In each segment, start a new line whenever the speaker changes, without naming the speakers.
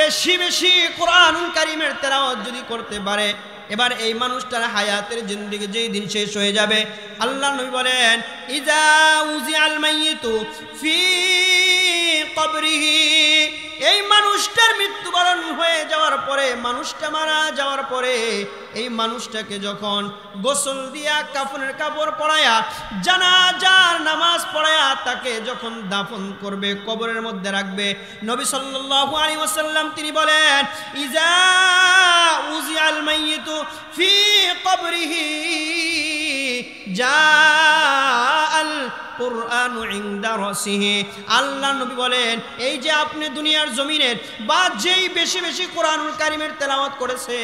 বেশি বেশি কোরআনুল কারীমের তেলাওয়াত যদি করতে পারে, এবার এই মানুষটার হায়াতের জিন্দেগি যেই দিন শেষ হয়ে যাবে, আল্লাহ নবী বলেন ইজা উজিআল মাইয়িতু ফি কবরিহি, এই মানুষটার মৃত্যুবরণ হয়ে যাওয়ার পরে, মানুষটা মারা যাওয়ার পরে এই মানুষটাকে যখন গোসল দিয়া কাফনের কাপড় পরায়া জানাজার নামাজ পড়ায়া তাকে যখন দাফন করবে, কবরের মধ্যে রাখবে, নবী সাল্লাল্লাহু আলাইহি ওয়াসাল্লাম তিনি বলেন ইজা উজিআল মাইয়িতু ফি কবরিহি জাআল কুরআনু ইনদা রাসিহি, আল্লাহ নবী বলেন এই যে আপনি দুনিয়ার জমিনের বা যেই বেশি বেশি কোরআনুল কারীমের তেলাওয়াত করেছে,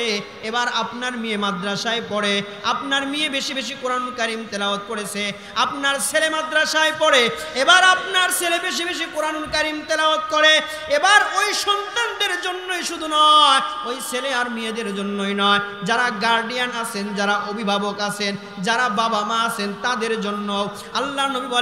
এবার আপনার মেয়ে মাদ্রাসায় পড়ে, আপনার মেয়ে বেশি বেশি কোরআনুল কারীম তেলাওয়াত করেছে, আপনার ছেলে মাদ্রাসায় পড়ে, এবার আপনার ছেলে বেশি বেশি কোরআনুল কারীম তেলাওয়াত করে, এবার ওই সন্তানদের জন্যই শুধু নয়, ওই ছেলে আর মেয়েদের জন্যই নয়, যারা গার্ডিয়ান আছেন, যারা অভিভাবক আছেন, যারা বাবা মা আছেন, তাদের জন্য আল্লাহ নবী বলেন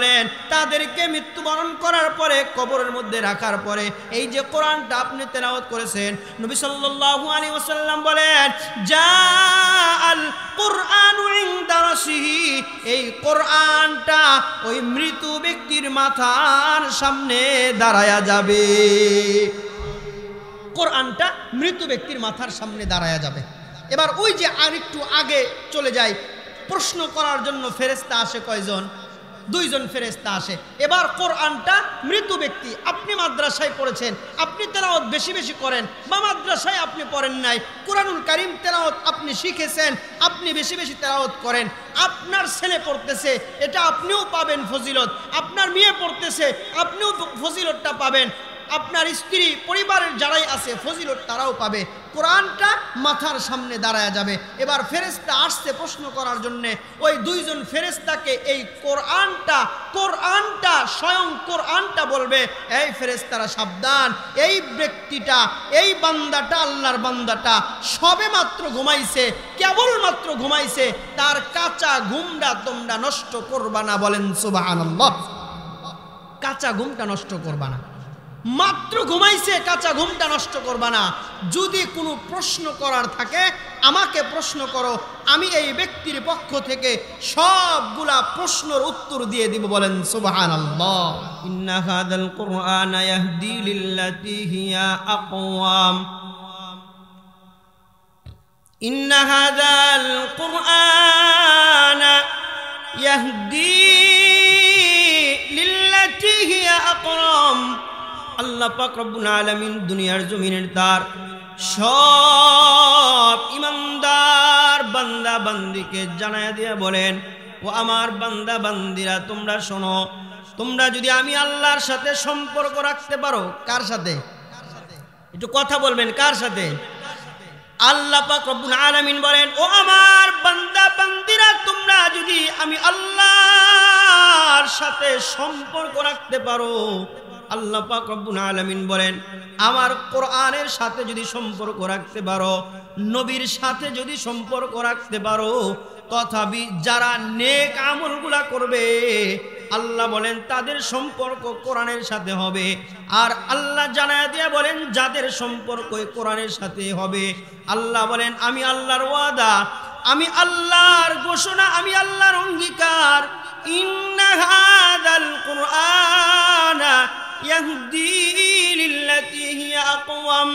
তাদেরকে মৃত্যুবরণ করার পরে কবরের মধ্যে রাখার পরে এই যে কোরআনটা আপনি তেলাওয়াত করেছেন, নবী সাল্লাল্লাহু আলাইহি ওয়াসাল্লাম বলেন জাআল কুরআনু ইনদা রাসিহি, এই কোরআনটা ওই মৃত ব্যক্তির মাথার সামনে দাঁড়ায়া যাবে, কোরআনটা মৃত ব্যক্তির মাথার সামনে দাঁড়ায়া যাবে। এবার ওই যে আরেকটু আগে চলে যায়, প্রশ্ন করার জন্য ফেরেশতা আসে কয়জন? দুইজন ফেরেশতা আসে। এবার কোরআনটা মৃত ব্যক্তি, আপনি মাদ্রাসায় পড়েছেন, আপনি তেলাওয়াত বেশি বেশি করেন, বা মাদ্রাসায় আপনি পড়েন নাই, কোরআনুল কারীম তেলাওয়াত আপনি শিখেছেন, আপনি বেশি বেশি তেলাওয়াত করেন, আপনার ছেলে পড়তেছে, এটা আপনিও পাবেন ফজিলত, আপনার মেয়ে পড়তেছে, আপনিও ফজিলতটা পাবেন, আপনার স্ত্রী পরিবারের যারাই আছে ফজিলত তারাও পাবে, কোরআনটা মাথার সামনে দাঁড়ায়া যাবে। এবার ফেরেশতা আসছে প্রশ্ন করার জন্য, ওই দুইজন ফেরেশতাকে এই কোরআনটা স্বয়ং কোরআনটা বলবে এই ফেরেশতারা সাবধান, এই ব্যক্তিটা, এই বান্দাটা, আল্লাহর বান্দাটা সবে মাত্র ঘুমাইছে, কেবলমাত্র ঘুমাইছে, তার কাঁচা ঘুমটা তোমরা নষ্ট করবা না, বলেন সুবহানাল্লাহ। কাঁচা ঘুমটা নষ্ট করবা না, মাত্র ঘুমাইছে, কাঁচা ঘুমটা নষ্ট করবা না। যদি কোনো প্রশ্ন করার থাকে আমাকে প্রশ্ন করো, আমি এই ব্যক্তির পক্ষ থেকে সবগুলা প্রশ্নের উত্তর দিয়ে দিব, বলেন সুবহানাল্লাহ। ইন্না হাযাল কুরআনা ইয়াহদি লিল্লাতী হিয়া আকওয়াম, ইন্না হাযাল কুরআনা ইয়াহদি লিল্লাতী হিয়া আকওয়াম, আল্লাহ পাক রব্বুল আলামিন দুনিয়ার জমিনের তার সব ইমানদার বান্দা বান্দিকে জানায়া দিয়া বলেন, ও আমার বান্দা বান্দিরা তোমরা শোনো, তোমরা যদি আমি আল্লাহর সাথে সম্পর্ক রাখতে পারো, কার সাথে? একটু কথা বলবেন, কার সাথে? আল্লাহ পাক রব্বুল আলামিন বলেন, ও আমার বান্দা বান্দিরা তোমরা যদি আমি আল্লাহর সাথে সম্পর্ক রাখতে পারো, আল্লাহ পাক রব্বুল আলামিন বলেন আমার কোরআনের সাথে যদি সম্পর্ক রাখতে পারো, নবীর সাথে যদি সম্পর্ক রাখতে পারো, তথাপি যারা নেক আমলগুলা করবে আল্লাহ বলেন তাদের সম্পর্ক কোরআনের সাথে হবে। আর আল্লাহ জানায়া দিয়া বলেন যাদের সম্পর্ক কোরআনের সাথে হবে, আল্লাহ বলেন আমি আল্লাহর ওয়াদা, আমি আল্লাহর ঘোষণা, আমি আল্লাহর অঙ্গীকার, ইন্না হাযাল কুরআনা ইয়াহদি লিল্লাতী হিয়া আকওয়াম।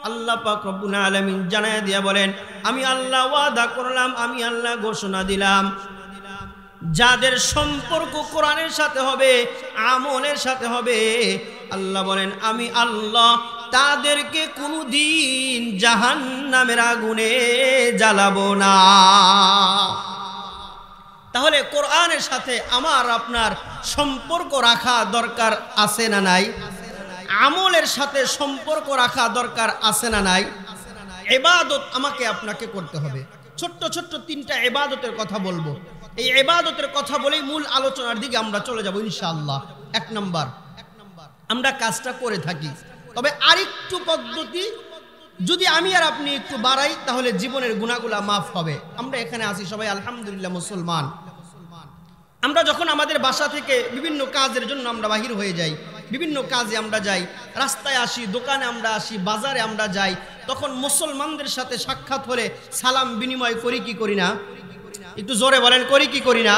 আল্লাহ পাক রব্বুল আলামিন জানায়া দিয়া বলেন আমি আল্লাহ ওয়াদা করলাম, আমি আল্লাহ ঘোষণা দিলাম, যাদের সম্পর্ক কোরআনের সাথে হবে, আমলের সাথে হবে, আল্লাহ বলেন আমি আল্লাহ তাদেরকে কোনদিন জাহান্নামের আগুনে জ্বালাবো না। তাহলে কোরআনের সাথে আমার আপনার সম্পর্ক রাখা দরকার আছে না নাই? আমলের সাথে সম্পর্ক রাখা দরকার আছে না নাই? ইবাদত আমাকে আপনাকে করতে হবে। ছোট্ট ছোট্ট তিনটা ইবাদতের কথা বলবো, এই ইবাদতের কথা বলেই মূল আলোচনার দিকে আমরা চলে যাব ইনশাআল্লাহ। এক নাম্বার, আমরা কাজটা করে থাকি, তবে আরেকটু পদ্ধতি যদি আমি আর আপনি একটু বাড়াই তাহলে জীবনের গুনাহগুলা মাফ হবে। আমরা এখানে আছি সবাই আলহামদুলিল্লাহ মুসলমান। আমরা যখন আমাদের বাসা থেকে বিভিন্ন কাজের জন্য আমরা বাহির হয়ে যাই, বিভিন্ন কাজে আমরা যাই, রাস্তায় আসি, দোকানে আমরা আসি, বাজারে আমরা যাই, তখন মুসলমানদের সাথে সাক্ষাৎ হলে সালাম বিনিময় করি কি করি না? একটু জোরে বলেন, করি কি করি না?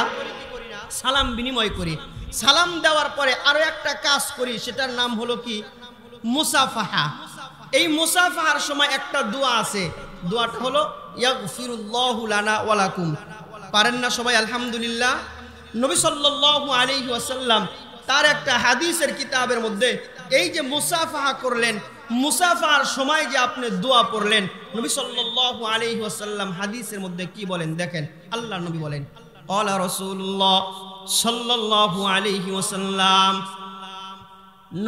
সালাম বিনিময় করি। সালাম দেওয়ার পরে আরো একটা কাজ করি, সেটার নাম হলো কি? মুসাফাহা। এই মুসাফাহার সময় একটা দোয়া আছে, দোয়াটা হলো ইয়াগফিরুল্লাহু লানা ওয়া লাকুম। পারেন না সবাই আলহামদুলিল্লাহ? নবী সাল্লাল্লাহু আলাইহি ওয়াসাল্লাম তার একটা হাদিসের কিতাবের মধ্যে এই যে মুসাফাহা করলেন, মুসাফাহার সময় যে আপনি দোয়া পড়লেন, নবী সাল্লাল্লাহু আলাইহি ওয়াসাল্লাম হাদিসের মধ্যে কি বলেন দেখেন। আল্লাহ নবী বলেন, ক্বালা রাসূলুল্লাহ সাল্লাল্লাহু আলাইহি ওয়াসাল্লাম,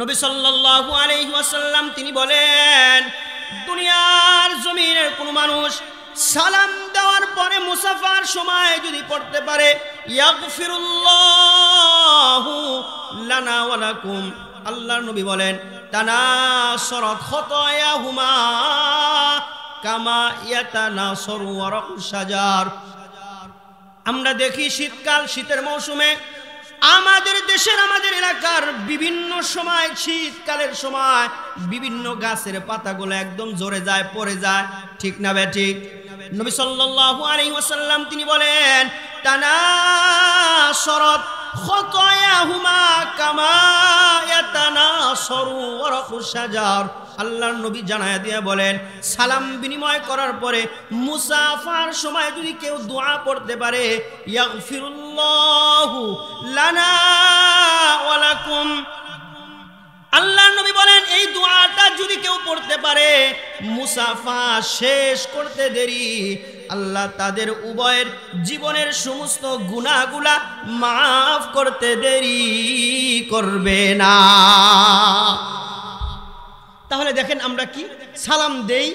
নবী সাল্লাল্লাহু আলাইহি ওয়াসাল্লাম তিনি বলেন, দুনিয়ার জমিনের কোন মানুষ সালাম দেওয়ার পরে মুসাফার সময় যদি পড়তে পারে ইয়াগফিরুল্লাহু লানা ওয়া লাকুম, আল্লাহর নবী বলেন তানাসরাত খাতায়াহুমা কামা ইয়াতানাসরু ওয়ারাকুশ শাজার। আমরা দেখি শীতকাল, শীতের মৌসুমে আমাদের দেশের, আমাদের এলাকার বিভিন্ন সময়, শীতকালের সময় বিভিন্ন গাছের পাতাগুলো একদম ঝরে যায়, পড়ে যায়, ঠিক না বেঠিক? নবী সাল্লাল্লাহু আলাইহি ওয়াসাল্লাম তিনি বলেন তানাসরাত খাতায়াহুমা কামা ইয়াতানাসরু ওয়ারাকুশ শাজার। আল্লাহর নবী জানায়া দিয়ে বলেন, সালাম বিনিময় করার পরে মুসাফার সময় যদি কেউ দোয়া পড়তে পারে ইয়াগফিরুল্লাহু লানা ওয়া লাকুম, আল্লাহর নবী বলেন এই দোয়াটা যদি কেউ পড়তে পারে মুসাফা শেষ করতে দেরি আল্লাহ তাদের উভয়ের জীবনের সমস্ত গুনাহগুলা মাফ করতে দেরি করবে না। তাহলে দেখেন আমরা কি সালাম দেই,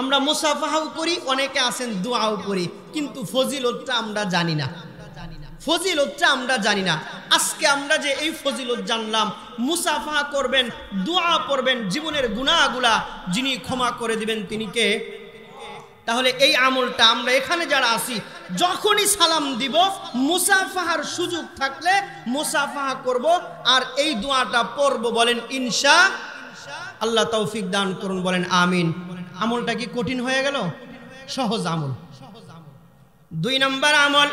আমরা মুসাফাহাও করি, অনেকে আছেন দোয়াও করি, কিন্তু ফজিলতটা আমরা জানি না, ফজিলতটা আমরা জানি না। আজকে আমরা যে এই ফজিলত জানলাম, মুসাফাহা করবেন, দোয়া পড়বেন, জীবনের গুনাহগুলা যিনি ক্ষমা করে দিবেন তিনি কে? তাহলে এই আমলটা আমরা এখানে যারা আছি যখনই সালাম দিব, মুসাফাহার সুযোগ থাকলে মুসাফাহা করব আর এই দোয়াটা পড়ব। বলেন ইনশাআল্লাহ। আল্লাহ তৌফিক দান করুন, বলেন আমিন। আমলটা কি কঠিন হয়ে গেল? সহজ আমল। 2 নম্বর আমল,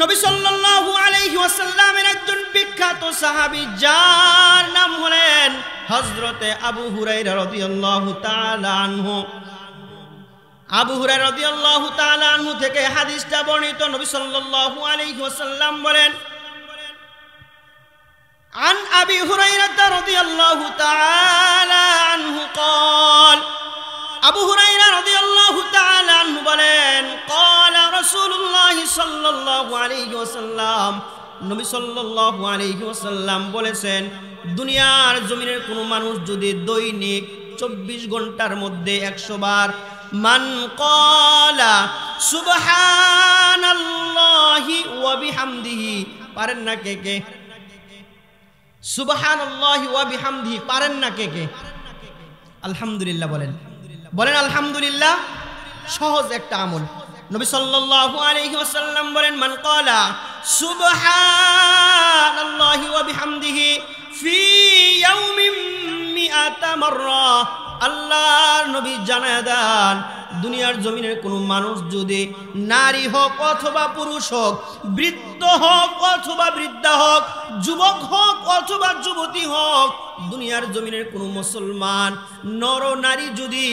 নবী সাল্লাল্লাহু আলাইহি ওয়াসাল্লামের একজন বিখ্যাত সাহাবী যার নাম হলেন হযরতে আবু হুরায়রা রাদিয়াল্লাহু তাআলা আনহু। আবু হুরায়রা রাদিয়াল্লাহু তাআলা আনহু থেকে হাদিসটা বর্ণিত। নবী সাল্লাল্লাহু আলাইহি ওয়াসাল্লাম বলেন, عن أبي هريرة رضي الله تعالى عنه قال, আবু হুরায়রা রাদিয়াল্লাহু তাআলা আনহু বলেন, قال رسول الله صلى الله عليه وسلم, নবী সাল্লাল্লাহু আলাইহি ওয়াসাল্লাম বলেছেন, দুনিয়ার জমিনের কোন মানুষ যদি দৈনিক 24 ঘন্টার মধ্যে 100 বার মান ক্বালা সুবহানাল্লাহি ওয়া বিহামদিহি, পারেন না কে কে? সুবহানাল্লাহি ওয়া বিহামদিহি পারেন না কে কে? আলহামদুলিল্লাহ বলেন, বলেন আলহামদুলিল্লাহ। সহজ একটা আমল। নবী সাল্লাল্লাহু আলাইহি ওয়াসাল্লাম বলেন, মান ক্বালা সুবহানাল্লাহি ওয়া বিহামদিহি ফি ইয়াউমিন মিআতা মাররা, আল্লাহর নবী জানায়া দেন, দুনিয়ার জমিনের কোন মানুষ যদি নারী হোক অথবা পুরুষ হোক, বৃদ্ধ হোক অথবা বৃদ্ধা হোক, যুবক হোক অথবা যুবতী হোক, দুনিয়ার জমিনের কোন মুসলমান নর নারী যদি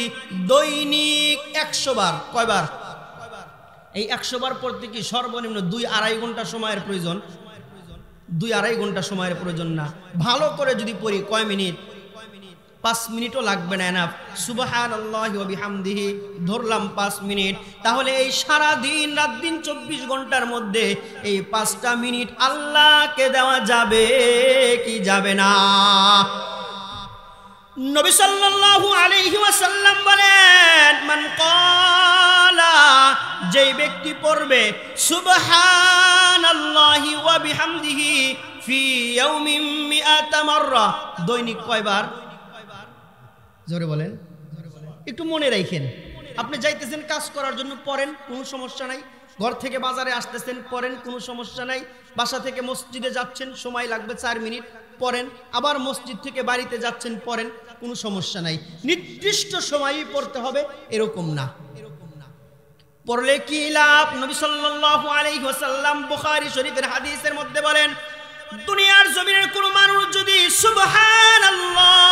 দৈনিক 100 বার, কয়বার? এই 100 বার পড়তে কি সর্বনিম্ন 2-2.5 ঘন্টা সময়ের প্রয়োজন? 2-2.5 ঘন্টা সময়ের প্রয়োজন না। ভালো করে যদি পড়ি কয় মিনিট? 5 মিনিটও লাগবে না। এনাফ। সুবহানাল্লাহি ওয়া বিহামদিহি ধরলাম 5 মিনিট। তাহলে এই সারা দিন রাত দিন 24 ঘন্টার মধ্যে এই 5টা মিনিট আল্লাহকে দেওয়া যাবে কি যাবে না? নবী সাল্লাল্লাহু আলাইহি ওয়াসাল্লাম বলেন, মান ক্বালা, যেই ব্যক্তি পড়বে সুবহানাল্লাহি ওয়া বিহামদিহি ফি ইয়াউমিন মিআতা মাররা, দৈনিক কয়বার? জোরে বলেন, একটু মনে রাখেন। আপনি যাইতেছেন কাজ করার জন্য পড়েন, কোনো সমস্যা নাই। ঘর থেকে বাজারে আসতেছেন পড়েন, কোনো সমস্যা নাই। বাসা থেকে মসজিদে যাচ্ছেন, সময় লাগবে 4 মিনিট, পড়েন, আবার মসজিদ থেকে বাড়িতে যাচ্ছেন পড়েন, কোনো সমস্যা নাই। নির্দিষ্ট সময়ই পড়তে হবে এরকম না। পড়লে কি লাভ? নবী সাল্লাল্লাহু আলাইহি ওয়াসাল্লাম বুখারী শরীফের হাদিসের মধ্যে বলেন, দুনিয়ার জমিনের কোন মানুষ যদি সুবহানাল্লাহি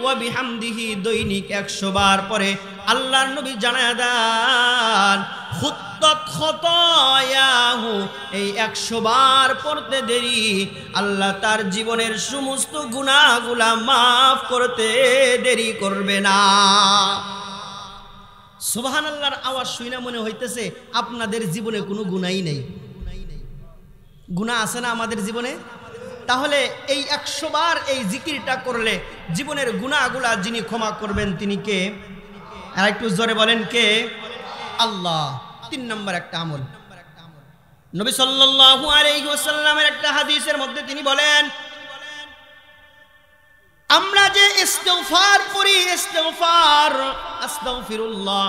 ওয়া বিহামদিহি দৈনিক 100 বার পড়ে, আল্লাহর নবী জানায়া দেন খুত্তাত খতায়াহু, এই 100 বার পড়তে দেরি আল্লাহ তার জীবনের সমস্ত গুনাহগুলা মাফ করতে দেরি করবে না। সুবহানাল্লাহর আওয়াজ শুনে মনে হইতেছে আপনাদের জীবনে কোনো গুনাহই নেই। গুনাহ আছে না আমাদের জীবনে? তাহলে এই 100 বার এই জিকিরটা করলে জীবনের গুনাহগুলা যিনি ক্ষমা করবেন তিনি কে? আর একটু জোরে বলেন কে? আল্লাহ। 3 নম্বর একটা আমল, নবী সাল্লাল্লাহু আলাইহি ওয়াসাল্লামের একটা হাদিসের মধ্যে তিনি বলেন, আমরা যে ইস্তিগফার করি, ইস্তিগফার আস্তাগফিরুল্লাহ,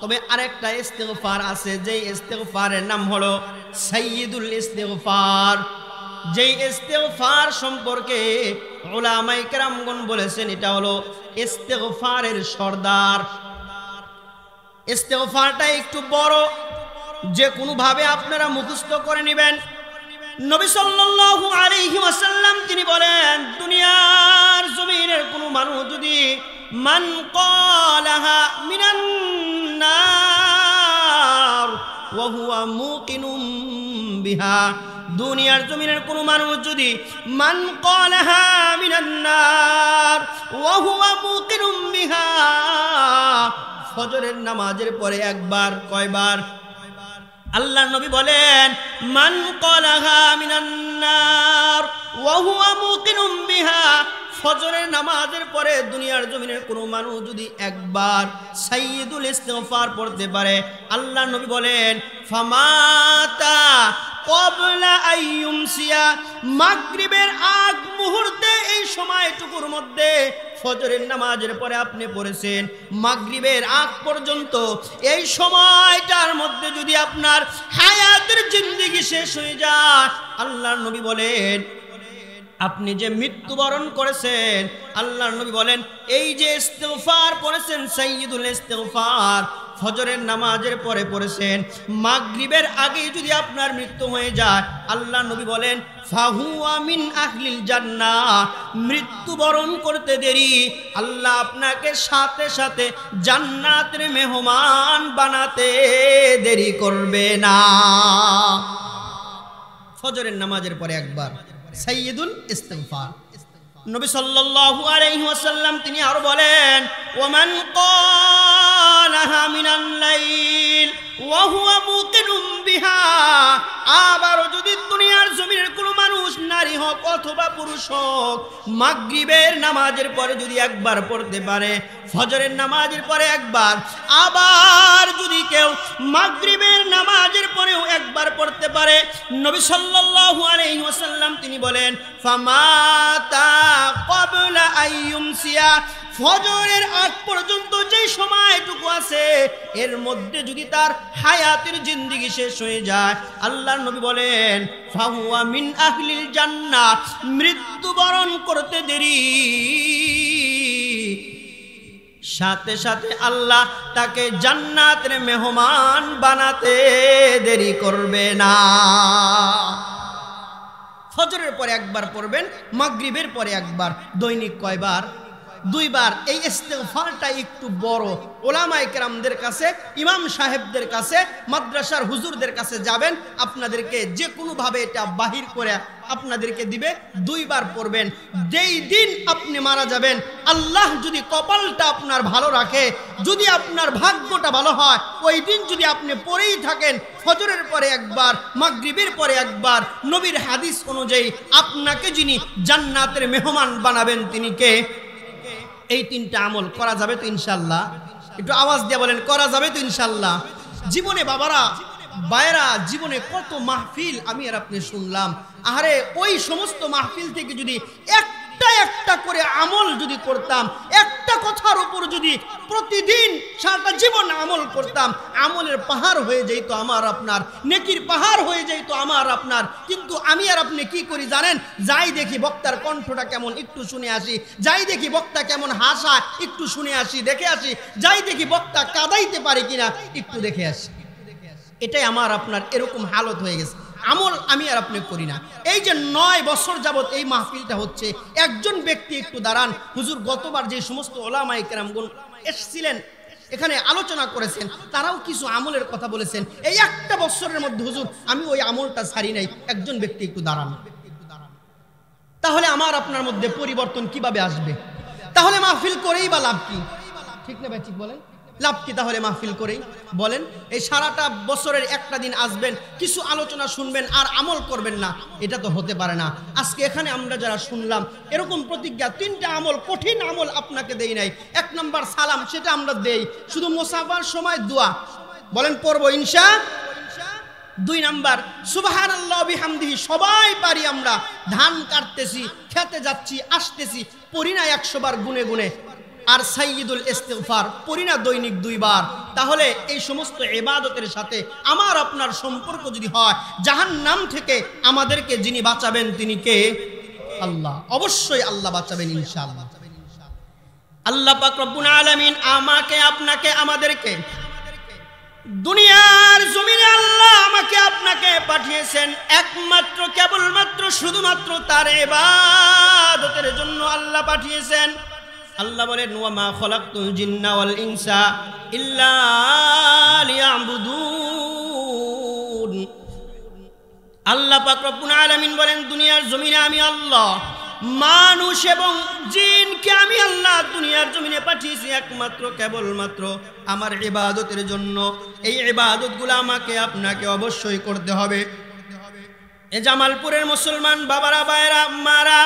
তবে আরেকটা ইস্তিগফার আছে, যেই ইস্তিগফারের নাম হলো সাইয়্যিদুল ইস্তিগফার। যেই ইস্তিগফার সম্পর্কে উলামায়ে কেরামগণ বলেছেন এটা হলো ইস্তিগফারের সর্দার। ইস্তিগফারটা একটু বড়, যে কোনো ভাবে আপনারা মুখস্থ করে নেবেন। নবী সাল্লাল্লাহু আলাইহি ওয়াসাল্লাম তিনি বলেন, দুনিয়ার জমিনের কোনো মানুষ যদি মান ক্বালাহা মিনান নার ওয়া হুয়া মুকিনুম বিহা, দুনিয়ার জমিনের কোনো মানুষ যদি মান ক্বালাহা মিনান নার ওয়া হুয়া মুকিনুম বিহা, ফজরের নামাজের পরে একবার, কয়বার? আল্লাহর নবী বলেন, মান ক্বালাহা মিনান নার ওয়া হুয়া মুকিনুম বিহা, ফজরের নামাজের পরে দুনিয়ার জমিনের কোনো মানুষ যদি একবার সাইয়্যিদুল ইস্তিগফার পড়তে পারে, আল্লাহর নবী বলেন ফামাতা ক্বাবলা আইয়ুমসিয়া, মাগরিবের আগ মুহূর্তে এই সময়টুকুর মধ্যে ফজরের নামাজের পরে আপনি পড়েছেন, মাগরিবের আগ পর্যন্ত এই সময়টার মধ্যে যদি আপনার হায়াতের জিন্দেগি শেষ হয়ে যায়, আল্লাহর নবী বলেন আপনি যে মৃত্যুবরণ করেছেন, আল্লাহর নবী বলেন এই যে ইস্তিগফার পড়েছেন সাইয়্যিদুল ইস্তিগফার, ফজরের নামাজের পরে পড়েছেন, মাগরিবের আগে যদি আপনার মৃত্যু হয়ে যায়, আল্লাহর নবী বলেন ফাহুয়া মিন আহলিল জান্নাহ, মৃত্যুবরণ করতে দেরি আল্লাহ আপনাকে সাথে সাথে জান্নাতের মেহমান বানাতে দেরি করবে না। ফজরের নামাজের পরে একবার সাইয়্যিদুল ইস্তিগফার। নবী সাল্লাল্লাহু আলাইহি ওয়াসাল্লাম তিনি আরো বলেন, ওমান ক্বালাহা মিনাল লাইল ওয়া হুয়া মুকিনুম বিহা, আবার যদি দুনিয়ার জমিনের কোনো মানুষ, নারী হোক অথবা পুরুষ হোক, মাগরিবের নামাজের পরে যদি একবার পড়তে পারে, ফজরের নামাজের পরে একবার, আবার যদি কেউ মাগরিবের নামাজের পরেও একবার পড়তে পারে, নবী সাল্লাল্লাহু আলাইহি ওয়াসাল্লাম তিনি বলেন ফামাতা ক্বাবলা আইয়ুমসিয়া, ফজরের আগ পর্যন্ত যে সময়টুকু আছে এর মধ্যে যদি তার হায়াতের জিন্দেগি শেষ হয়ে যায়, আল্লাহর নবী বলেন ফাহুয়া মিন আহলিল জান্নাহ, মৃত্যুবরণ করতে দেরি সাথে সাথে আল্লাহ তাকে জান্নাতের মেহমান বানাতে দেরি করবে না। ফজরের পরে একবার পড়বেন, মাগরিবের পরে একবার, দৈনিক কয়বার? 2 বার। এই ইস্তিগফারটা একটু বড়, ওলামায়ে কেরামদের কাছে, ইমাম সাহেবদের কাছে, মাদ্রাসার হুজুরদের কাছে যাবেন, আপনাদেরকে যে কোনো ভাবে এটা বাহির করে আপনাদেরকে দিবে। 2 বার পড়বেন। যেই দিন আপনি মারা যাবেন, আল্লাহ যদি কপালটা আপনার ভালো রাখে, যদি আপনার ভাগ্যটা ভালো হয়, ওই দিন যদি আপনি পড়েই থাকেন, ফজরের পরে একবার, মাগরিবের পরে একবার, নবীর হাদিস অনুযায়ী আপনাকে যিনি জান্নাতের মেহমান বানাবেন তিনি কে? এই 3টা আমল করা যাবে তো ইনশাআল্লাহ? একটু আওয়াজ দিয়ে বলেন করা যাবে তো ইনশাআল্লাহ? জীবনে বাবারা, ভাইরা, জীবনে কত মাহফিল আমি আর আপনি শুনলাম। আরে ওই সমস্ত মাহফিল থেকে যদি একটা একটা করে আমল যদি করতাম, একটা একটা কথার উপর যদি প্রতিদিন সারাটা জীবন আমল করতাম, আমলের পাহাড় হয়ে যেত আমার আপনার, নেকির পাহাড় হয়ে যেত আমার আপনার। কিন্তু আমি আর আপনি কি করি জানেন? যাই দেখি বক্তার কণ্ঠটা কেমন, একটু শুনে আসি। যাই দেখি বক্তা কেমন হাসা, একটু শুনে আসি, দেখে আসি। যাই দেখি বক্তা কাঁদাইতে পারে কিনা, একটু দেখে আসি। এটাই আমার আপনার এরকম হালত হয়ে গেছে। আমল আমি আর আপনি করি না। এই যে 9 বছর যাবত এই মাহফিলটা হচ্ছে, একজন ব্যক্তি একটু দাঁড়ান। হুজুর গতবার যে সমস্ত ওলামায়ে কেরামগণ এসেছিলেন, এখানে আলোচনা করেছেন, তারাও কিছু আমলের কথা বলেছেন। এই একটা বছরের মধ্যে হুজুর আমি ওই আমলটা ছাড়ি নাই। একজন ব্যক্তি একটু দাঁড়ান। তাহলে আমার আপনার মধ্যে পরিবর্তন কিভাবে আসবে? তাহলে মাহফিল করেই বা লাভ কি? ঠিক না ভাই, ঠিক বলেন? লাভ কি তাহলে মাহফিল করেই? বলেন, এই সারাটা বছরের একটা দিন আসবেন, কিছু আলোচনা শুনবেন আর আমল করবেন না, এটা তো হতে পারে না। আজকে এখানে আমরা যারা শুনলাম এরকম প্রতিজ্ঞা, 3টা আমল, কঠিন আমল আপনাকে দেই নাই। 1 নম্বর সালাম, সেটা আমরা দেই, শুধু মুসাফার সময় দোয়া বলেন পড়বো ইনশাআল্লাহ। 2 নাম্বার সুবহানাল্লাহ বিহামদিহি, সবাই পারি আমরা। ধান কাটতেছি, খেতে যাচ্ছি, আসতেছি, পড়ি না 100 বার গুনে গুনে। আর সাইয়্যিদুল ইস্তিগফার পড়ি না দৈনিক 2 বার। তাহলে এই সমস্ত ইবাদতের সাথে আমার আপনার সম্পর্ক যদি হয়, জাহান্নাম থেকে আমাদেরকে যিনি বাঁচাবেন তিনি কে? আল্লাহ। অবশ্যই আল্লাহ বাঁচাবেন ইনশাআল্লাহ। আল্লাহ পাক রব্বুল আলামিন আমাকে, আপনাকে, আমাদেরকে দুনিয়ার জমিনে আল্লাহ আমাকে আপনাকে পাঠিয়েছেন একমাত্র, কেবলমাত্র, শুধুমাত্র তার ইবাদতের জন্য আল্লাহ পাঠিয়েছেন। আল্লাহ বলেন ওয়া মা খালাকতুল জিন্না ওয়াল ইনসা ইল্লা লিয়াবুদুন। আল্লাহ পাক রব্বুল আলামিন বলেন দুনিয়ার জমিনে আমি আল্লাহ মানুষ এবং জিনকে আমি আল্লাহ দুনিয়ার জমিনে পাঠিয়েছি একমাত্র, কেবলমাত্র আমার ইবাদতের জন্য। এই ইবাদতগুলো আমাকে আপনাকে অবশ্যই করতে হবে। এ জামালপুরের মুসলমান বাবারা, ভাইরা, মারা,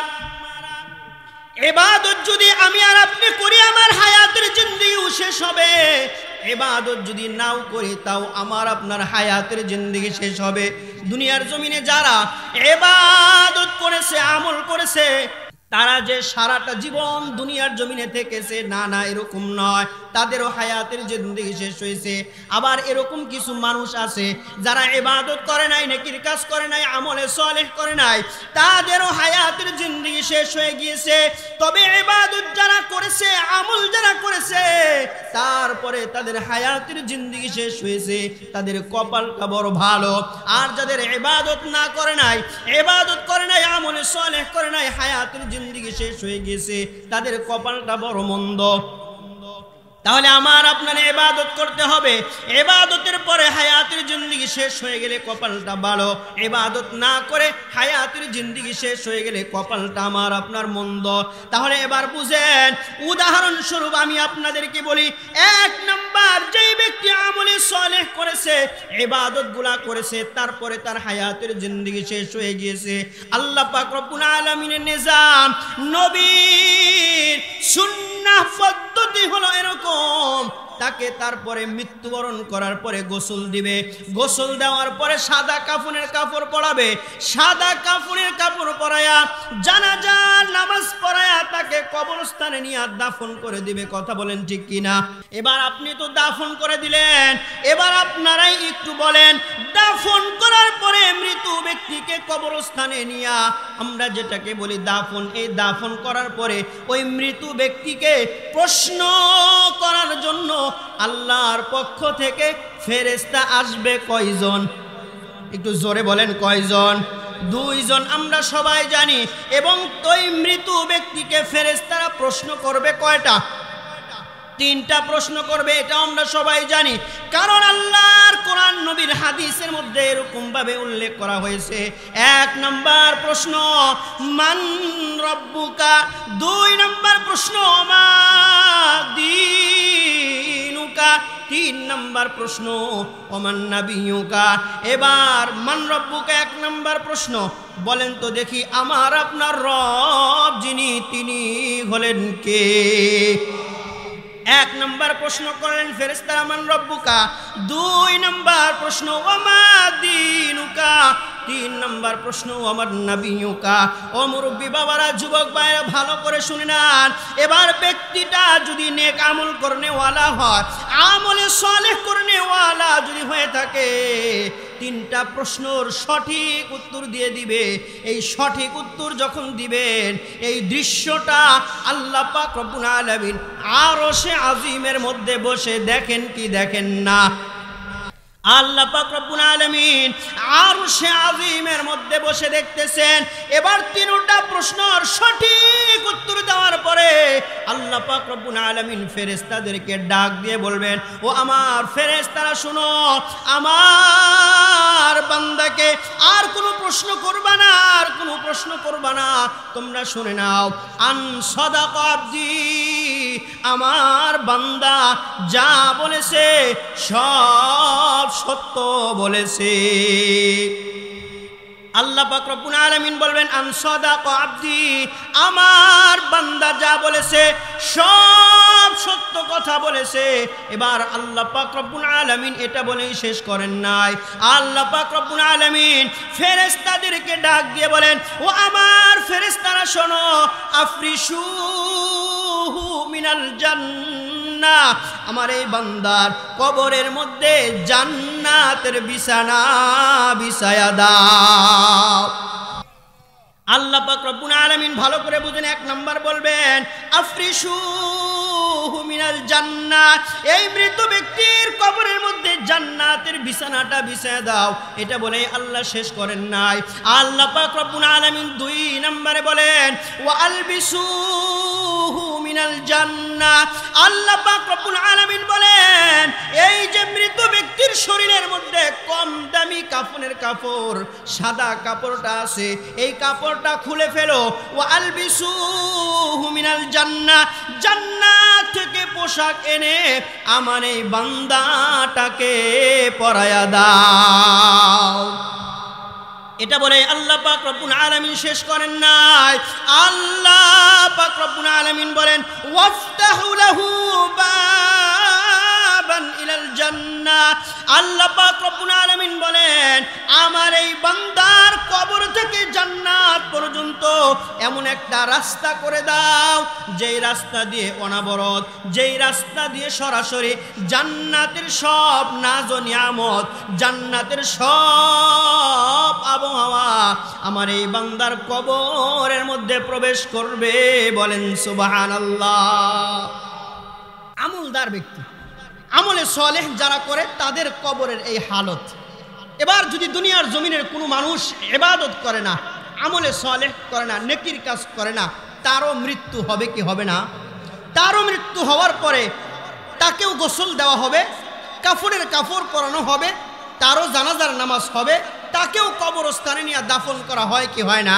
ইবাদত যদি আমি আর আপনি করি আমার হায়াতের জিন্দেগিও শেষ হবে। ইবাদত যদি নাও করি তাও আমার আপনার হায়াতের জিন্দেগি শেষ হবে। দুনিয়ার জমিনে যারা ইবাদত করেছে, আমল করেছে, তারা যে সারাটা জীবন দুনিয়ার জমিনে থেকেছে, না না এরকম নয়, তাদেরও হায়াতের জিন্দেগি শেষ হয়েছে। আবার এরকম কিছু মানুষ আছে যারা ইবাদত করে নাই, নেকির কাজ করে নাই, আমলে সালেহ করে নাই, তাদেরও হায়াতের জিন্দেগি শেষ হয়ে গিয়েছে। তবে ইবাদত যারা করেছে, আমল যারা করেছে, তারপরে তাদের হায়াতের জিন্দেগি শেষ হয়েছে, তাদের কপালটা বড় ভালো। আর যাদের ইবাদত না করে নাই, ইবাদত করে নাই, আমলে সালেহ করে নাই, হায়াতের জিন্দেগি শেষ হয়ে গেছে, তাদের কপালটা বড় মন্দ। তাহলে আমার আপনার ইবাদত করতে হবে। ইবাদতের পরে হায়াতের জিন্দেগি শেষ হয়ে গেলে কপালটা ভালো। ইবাদত না করে হায়াতের জিন্দেগি শেষ হয়ে গেলে কপালটা আমার আপনার মন্দ। তাহলে এবার বুঝেন, উদাহরণস্বরূপ আমি আপনাদেরকে বলি, 1 নাম্বার, যেই ব্যক্তি আমলে সালেহ করেছে, ইবাদতগুলা করেছে, তারপরে তার হায়াতের জিন্দেগি শেষ হয়ে গিয়েছে, আল্লাহ পাক রব্বুল আলামিনের নিজাম, নবীর সুন্নাহ পদ্ধতি হলো এরকম, তাকে তারপরে মৃত্যুবরণ করার পরে গোসল দিবে। গোসল দেওয়ার পরে সাদা কাফনের কাপড় পরাবে। সাদা কাফনের কাপড় পরায়া জানাজার নামাজ পড়ায়া তাকে কবরস্থানে নিয়ে দাফন করে দিবে। কথা বলেন ঠিক কিনা? এবার আপনি তো দাফন করে দিলেন, এবার আপনারাই একটু বলেন, দাফন করার পরে মৃত ব্যক্তিকে কবরস্থানে নিয়ে আমরা যেটাকে বলি দাফন, এই দাফন করার পরে ওই মৃত ব্যক্তিকে প্রশ্ন করার জন্য আল্লাহর পক্ষ থেকে ফেরেশতা আসবে কয়জন? একটু জোরে বলেন কয়জন? 2 জন আমরা সবাই জানি। এবং ওই মৃত ব্যক্তিকে ফেরেশতারা প্রশ্ন করবে কয়টা? 3টা প্রশ্ন করবে, এটা আমরা সবাই জানি। কারণ আল্লাহর কোরআন, নবীর হাদিসের মধ্যে এরকম ভাবে উল্লেখ করা হয়েছে। 1 নাম্বার প্রশ্ন মান রব্বুকা, 2 নাম্বার প্রশ্ন মা দীনুকা, 3 নাম্বার প্রশ্ন ওমান নাবিয়ুকা। এবার মান রব্বুকা 1 নাম্বার প্রশ্ন, বলেন তো দেখি আমার আপনার রব যিনি, তিনি হলেন কে? 1 নাম্বার প্রশ্ন করলেন ফেরেশতারা মান রব্বুকা। 2 নাম্বার প্রশ্ন ওমা দীনুকা, তিন নম্বর প্রশ্ন আমার নাবিয়ুকা। ও মুরব্বী বাবারা, যুবক ভাইরা ভালো করে শুনে নেন। এবার ব্যক্তিটা যদি নেক আমল করনেওয়ালা হয়, আমলে সালেহ করনেওয়ালা যদি হয়ে থাকে, তিনটা প্রশ্নের সঠিক উত্তর দিয়ে দিবে। এই সঠিক উত্তর যখন দিবেন, এই দৃশ্যটা আল্লাহ পাক রব্বুল আলামিন আরশে আজিমের মধ্যে বসে দেখেন কি দেখেন না? আল্লাহ পাক রব্বুল আলামিন আরশে আজিমের মধ্যে বসে দেখতেছেন। এবার তিনটা প্রশ্নের সঠিক উত্তর দেওয়ার পরে আল্লাহ পাক রব্বুল আলামিন ফেরেশতাদেরকে ডাক দিয়ে বলবেন, ও আমার ফেরেশতারা শুনো, আমার বান্দাকে আর কোনো প্রশ্ন করবা না, আর কোনো প্রশ্ন করবা না, তোমরা শুনে নাও। আন সাদাকা আবদি, আমার বান্দা যা বলেছে সব সত্য বলেছে। আল্লাহ পাক রব্বুল আলামিন বলবেন, আন সাদাকা আবদি, আমার বান্দা যা বলেছে সব সত্য কথা বলেছে। এবার আল্লাহ পাক রব্বুল আলামিন এটা বলেই শেষ করেন নাই। আল্লাহ পাক রব্বুল আলামিন ফেরেশতাদেরকে ডাক দিয়ে বলেন, ও আমার ফেরেশতারা শোনো, আফরিশুহু মিনাল জান্নাহ, আমার এই বান্দার কবরের মধ্যে জান্নাতের বিছানা বিছায়া দাও। আল্লাহ পাক রব্বুল আলামিন ভালো করে বুঝেন। এক নাম্বার বলবেন আফরিশুহু মিনাল জান্নাহ, এই মৃত ব্যক্তির কবরের মধ্যে জান্নাতের বিছানাটা বিছায়া দাও। এটা বলে আল্লাহ শেষ করেন নাই। আল্লাহ পাক রব্বুল আলামিন দুই নম্বরে বলেন ওয়া আলবিসুহু মিনাল জান্নাহ, আল্লাহ পাক রব্বুল আলামিন বলেন এই যে মৃত ব্যক্তির শরীরের মধ্যে কম দামি কাফনের কাপড়, সাদা কাপড়টা আছে, এই কাপড়টা খুলে ফেলো। ওয়া আলবিসুহু মিনাল জান্নাহ, জান্নাত থেকে পোশাক এনে আমার এই বান্দাটাকে পরায়া দাও। এটা বলে আল্লাহ পাক রব্বুল আলামিন শেষ করেন নাই। আল্লাহ পাক রব্বুল আলামিন বলেন ওয়াফতাহু লাহু বাবান ইলাল জান্নাহ, আল্লাহ পাক রব্বুল আলামিন বলেন আমার এই বান্দার কবর থেকে জান্নাত পর্যন্ত এমন একটা রাস্তা করে দাও, যেই রাস্তা দিয়ে অনাবরত, যেই রাস্তা দিয়ে সরাসরি জান্নাতের সব নাজ ও নিয়ামত, জান্নাতের সব আবহাওয়া আমার এই বান্দার কবরের মধ্যে প্রবেশ করবে। বলেন সুবহানাল্লাহ। আমলদার ব্যক্তি, আমলে সালেহ যারা করে তাদের কবরের এই হালত। এবার যদি দুনিয়ার জমিনের কোনো মানুষ ইবাদত করে না, আমলে সালেহ করে না, নেকির কাজ করে না, তারও মৃত্যু হবে কি হবে না? তারও মৃত্যু হওয়ার পরে তাকেও গোসল দেওয়া হবে, কাফনের কাপড় পরানো হবে, তারও জানাজার নামাজ হবে, তাকেও কবরস্থানে নিয়ে দাফন করা হয় কি হয় না?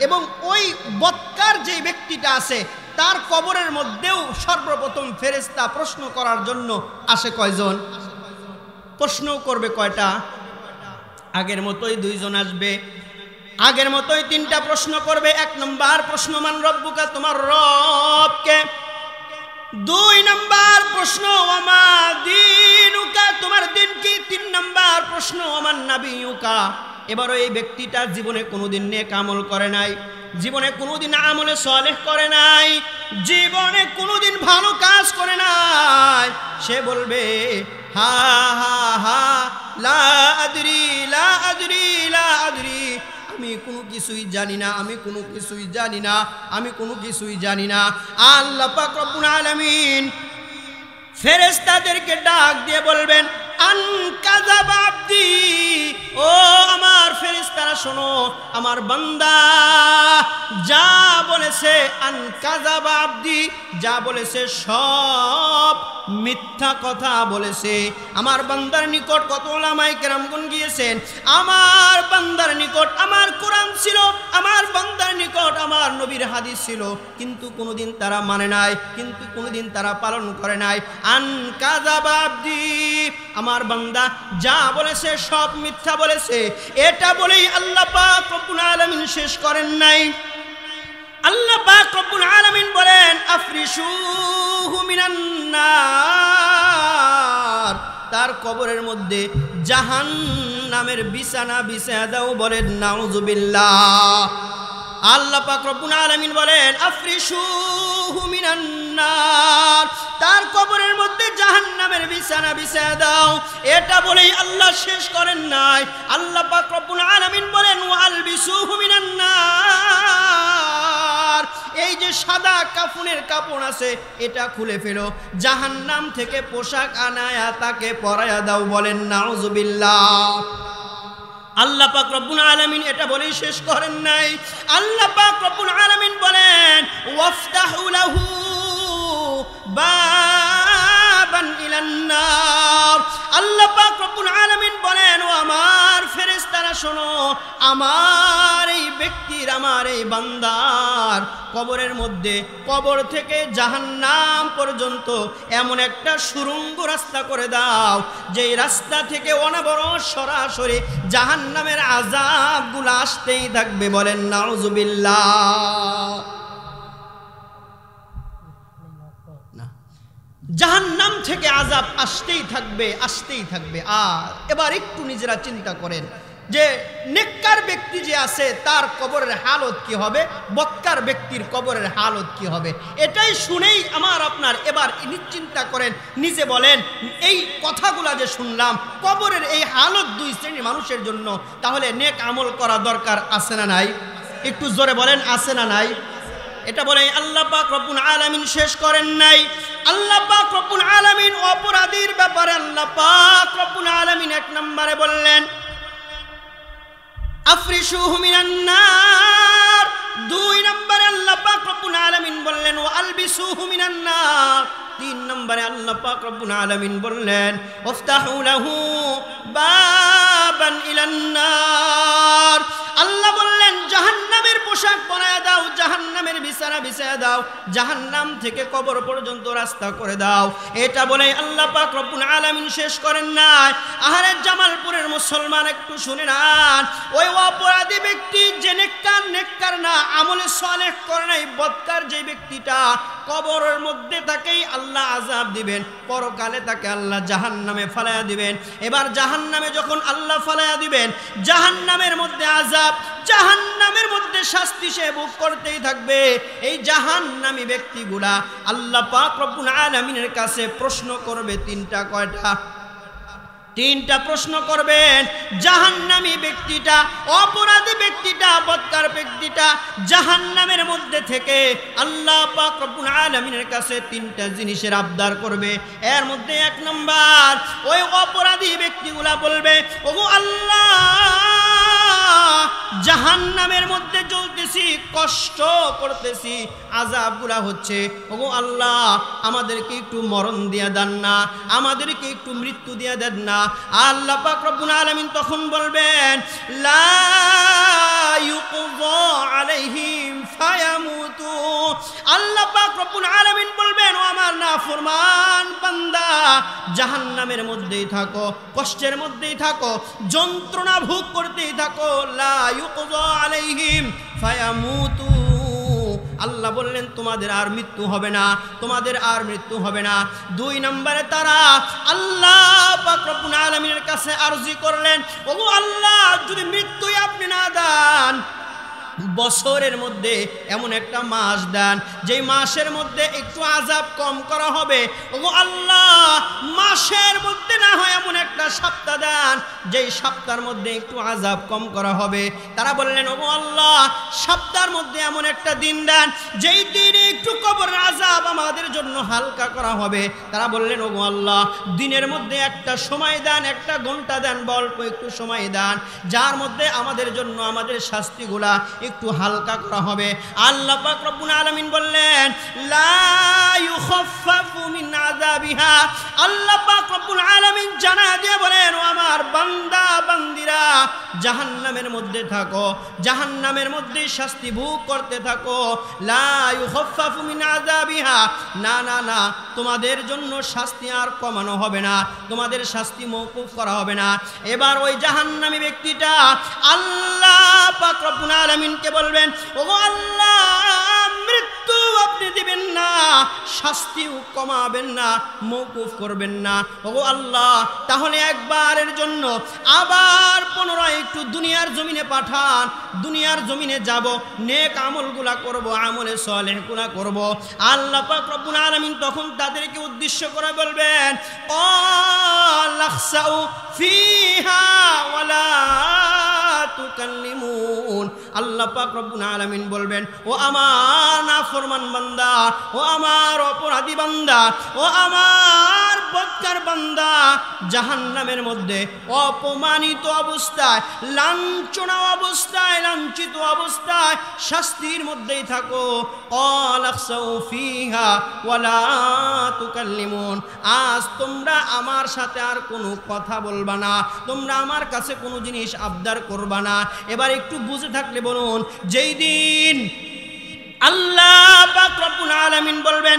এবং ওই বৎকার যে ব্যক্তিটা আছে তার কবরের মধ্যেও সর্বপ্রথম ফেরেশতা প্রশ্ন করার জন্য আসে কয়জন? প্রশ্ন করবে কয়টা? আগের মতোই দুইজন আসবে, আগের মতোই তিনটা প্রশ্ন করবে। এক নম্বর প্রশ্ন মান রব্বুকা, তোমার রবকে। দুই নম্বর প্রশ্ন ওয়ামা দীনুকা, তোমার দিন কি? তিন নম্বর প্রশ্ন ওয়ামান নাবিয়ুকা। এবারও এই ব্যক্তিটা জীবনে কোনোদিন নেক আমল করে নাই, জীবনে কোনোদিন আমলে সালেহ করে নাই, জীবনে কোনোদিন ভালো কাজ করে নাই। সে বলবে হা হা হা লা আদরি লা আদরি লা আদরি, আমি কোনো কিছুই জানি না, আমি কোনো কিছুই জানি না, আমি কোনো কিছুই জানি না। আল্লাহ পাক রব্বুল আলামিন ফেরেশতাদেরকে ডাক দিয়ে বলবেন আন কাযাবা আবদি, ও আমার ফেরেশতারা শোনো, আমার বান্দা যা বলেছে, আন কাযাবা আবদি, যা বলেছে সব মিথ্যা কথা বলেছে। আমার বান্দার নিকট কত উলামায়ে কেরামগণ গিয়েছেন, আমার বান্দার নিকট আমার কোরআন ছিল, আমার বান্দার নিকট আমার নবীর হাদিস ছিল, কিন্তু কোনোদিন তারা মানে নাই, কিন্তু কোনোদিন তারা পালন করে নাই। আন কাযাবা আবদি, আমার বান্দা যা বলেছে সব মিথ্যা বলেছে। এটা বলেই আল্লাহ পাক রব্বুল আলামিন শেষ করেন নাই। আল্লাহ পাক রব্বুল আলামিন বলেন আফরিশুহু মিনান নার, তার কবরের মধ্যে জাহান্নাম জাহান্নামের বিছানা বিছায়া দাও, বলেন নাউযুবিল্লাহ। আল্লাহ পাক রব্বুল আলামিন বলেন আফরিশুহু মিনান নার, তার কবরের মধ্যে জাহান্নামের বিছানা বিছায়া দাও। এটা বলেই আল্লাহ শেষ করেন নাই, আল্লাহ পাক রব্বুল আলামিন বলেন ওয়ালবিসুহু মিনান নার, এই যে সাদা কাফনের কাপড় আছে এটা খুলে ফেলো, জাহান্নাম থেকে পোশাক আনায়া তাকে পরায়া দাও, বলেন নাউযুবিল্লাহ। আল্লাহ পাক রব্বুল আলামিন এটা বলেই শেষ করেন নাই, আল্লাহ পাক রব্বুল আলামিন বলেন ওয়াফতাহু লাহু বাবান ইলান নার। আল্লাহ পাক রব্বুল আলামিন বলেন ও আমার ফেরেশতারা শোনো, আমার এই ব্যক্তির, আমার এই বান্দার কবরের মধ্যে, কবর থেকে জাহান্নাম পর্যন্ত এমন একটা সুড়ঙ্গ রাস্তা করে দাও, যেই রাস্তা থেকে অনবরত সরাসরি জাহান্নামের আযাবগুলো আসতেই থাকবে, বলেন নাউযুবিল্লাহ। জাহান্নাম থেকে আযাব আসতেই থাকবে, আসতেই থাকবে। আর এবার একটু নিজেরা চিন্তা করেন যে নেককার ব্যক্তি যে আছে তার কবরের হালত কি হবে, বদকার ব্যক্তির কবরের হালত কি হবে, এটাই শুনেই আমার আপনার এবার নিশ্চিন্তা করেন, নিজে বলেন এই কথাগুলা যে শুনলাম, কবরের এই হালত দুই শ্রেণীর মানুষের জন্য, তাহলে নেক আমল করা দরকার আছে না নাই? একটু জোরে বলেন আছে না নাই? এটা বলে আল্লাহ পাক রব্বুল আলামিন শেষ করেন নাই। আল্লাহ পাক রব্বুল আলামিন অপরাধীর ব্যাপারে আল্লাহ পাক রব্বুল আলামিন এক নম্বরে বললেন আফরিশুহু মিনান নার, দুই নম্বরে আল্লাহ পাক রব্বুল আলামিন বললেন ওয়ালবিসুহু মিনান নার, তিন নম্বরে আল্লাহ পাক রব্বুল আলামিন বললেন ওয়াফতাহু লাহু বাবান ইলান নার। আল্লাহ বললেন জাহান্নামের পোশাক পরায়া দাও, জাহান্নামের বিছানা বিছায়া দাও, জাহান্নাম থেকে কবর পর্যন্ত রাস্তা করে দাও। এটা বলে আল্লাহ পাক রব্বুল আলামিন শেষ করেন নাই। আহারে জামালপুরের মুসলমান একটু শুনে নেন, ওই অপরাধী ব্যক্তি যে নেককার না, আমলে সালেহ করে নাই, বদকার যে ব্যক্তিটা, কবরের মধ্যে তাকেই আল্লাহ আযাব দিবেন, পরকালে তাকে আল্লাহ জাহান্নামে ফালায়া দিবেন। এবার জাহান্নামে যখন আল্লাহ ফালায়া দিবেন, জাহান্নামের মধ্যে আযাব, জাহান্নামের মধ্যে শাস্তি সে ভোগ করতেই থাকবে। এই জাহান্নামী ব্যক্তিগুলা আল্লাহ পাক রব্বুল আলামিনের কাছে প্রশ্ন করবে তিনটা। কয়টা? তিনটা প্রশ্ন করবেন। জাহান্নামী ব্যক্তিটা, অপরাধী ব্যক্তিটা, বদকার ব্যক্তিটা জাহান্নামের মধ্যে থেকে আল্লাহ পাক রব্বুল আলামিনের কাছে তিনটা জিনিসের আবদার করবে। এর মধ্যে এক নাম্বার, ওই অপরাধী ব্যক্তিগুলা বলবে ওগো আল্লাহ, জাহান্নামের মধ্যে জ্বলতেছি, কষ্ট করতেছি, আযাবগুলা হচ্ছে, ওগো আল্লাহ আমাদেরকে একটু মরণ দিয়া দেন না, আমাদেরকে একটু মৃত্যু দিয়া দেন না। আল্লাহ পাক রব্বুল আলামিন তখন বলবেন লা ইউকযা আলাইহিম ফায়ামুতু। আল্লাহ পাক রব্বুল আলামিন বলবেন ও আমার নাফরমান বান্দা, জাহান্নামের মধ্যেই থাকো, কষ্টের মধ্যেই থাকো, যন্ত্রণা ভোগ করতেই থাকো। লা ইউকযা আলাইহিম ফায়ামুতু। আল্লাহ বললেন তোমাদের আর মৃত্যু হবে না, তোমাদের আর মৃত্যু হবে না। দুই নম্বরে তারা আল্লাহ পাক রব্বুল আলামিনের কাছে আরজি করলেন ওগো আল্লাহ, যদি মৃত্যুই আপনি না দেন, বছরের মধ্যে এমন একটা মাস দেন যেই মাসের মধ্যে একটু আযাব কম করা হবে। ওগো আল্লাহ, মাসের মধ্যে না হয় এমন একটা সপ্তাহ দেন যেই সপ্তাহের মধ্যে একটু আযাব কম করা হবে। তারা বললেন ওগো আল্লাহ, সপ্তাহের মধ্যে এমন একটা দিন দেন যেই দিনে একটু কবরের আযাব আমাদের জন্য হালকা করা হবে। তারা বললেন ওগো আল্লাহ, দিনের মধ্যে একটা সময় দেন, একটা ঘন্টা দেন, অল্প একটু সময় দেন, যার মধ্যে আমাদের জন্য আমাদের শাস্তিগুলা একটু হালকা করা হবে। আল্লাহ পাক রব্বুল আলামিন বললেন লা ইউখাফফাফু মিন আযাবিহা। আল্লাহ পাক রব্বুল আলামিন জানায়া দিয়ে বলেন ও আমার বান্দা বান্দিরা, জাহান্নামের মধ্যে থাকো, জাহান্নামের মধ্যে শাস্তি ভোগ করতে থাকো। লা ইউখাফফাফু মিন আযাবিহা, না না না, তোমাদের জন্য শাস্তি আর কমানো হবে না, তোমাদের শাস্তি মওকুফ করা হবে না। এবার ওই জাহান্নামী ব্যক্তিটা আল্লাহ পাক রব্বুল আলামিনকে বলবেন ওগো আল্লাহ, মৃত্যু আপনি দিবেন না, শাস্তিও কমাবেন না, মওকুফ করবেন না। ওগো আল্লাহ, তাহলে একবারের জন্য আবার পুনরায় একটু দুনিয়ার জমিনে পাঠান, দুনিয়ার জমিনে যাব, নেক আমলগুলা করব, আমলে সালেহগুলা করব। আল্লাহ পাক রব্বুল আলামিন তখন তাদেরকে উদ্দেশ্য করে বলবেন, লাখসাউ ফিহা ওয়ালা তুকাল্লিমুন। আল্লাহ পাক রব্বুল আলামিন বলবেন, ও আমার নাফরমান বান্দা, ও আমার অপরাধী বান্দা, ও আমার বদকার বান্দা, জাহান্নামের মধ্যে অপমানিত অবস্থায়, লাঞ্ছনা অবস্থায়, লাঞ্ছিত অবস্থায় শাস্তির মধ্যেই থাকো। লাখসাউ ফিহা ওয়ালা তুকাল্লিমুন। আজ তোমরা আমার সাথে আর কোনো কথা বলবা না, তোমরা আমার কাছে কোনো জিনিস আবদার করবা না। এবার একটু বুঝে থাকলে বলুন, যেই দিন আল্লাহ পাক রব্বুল আলামিন বলবেন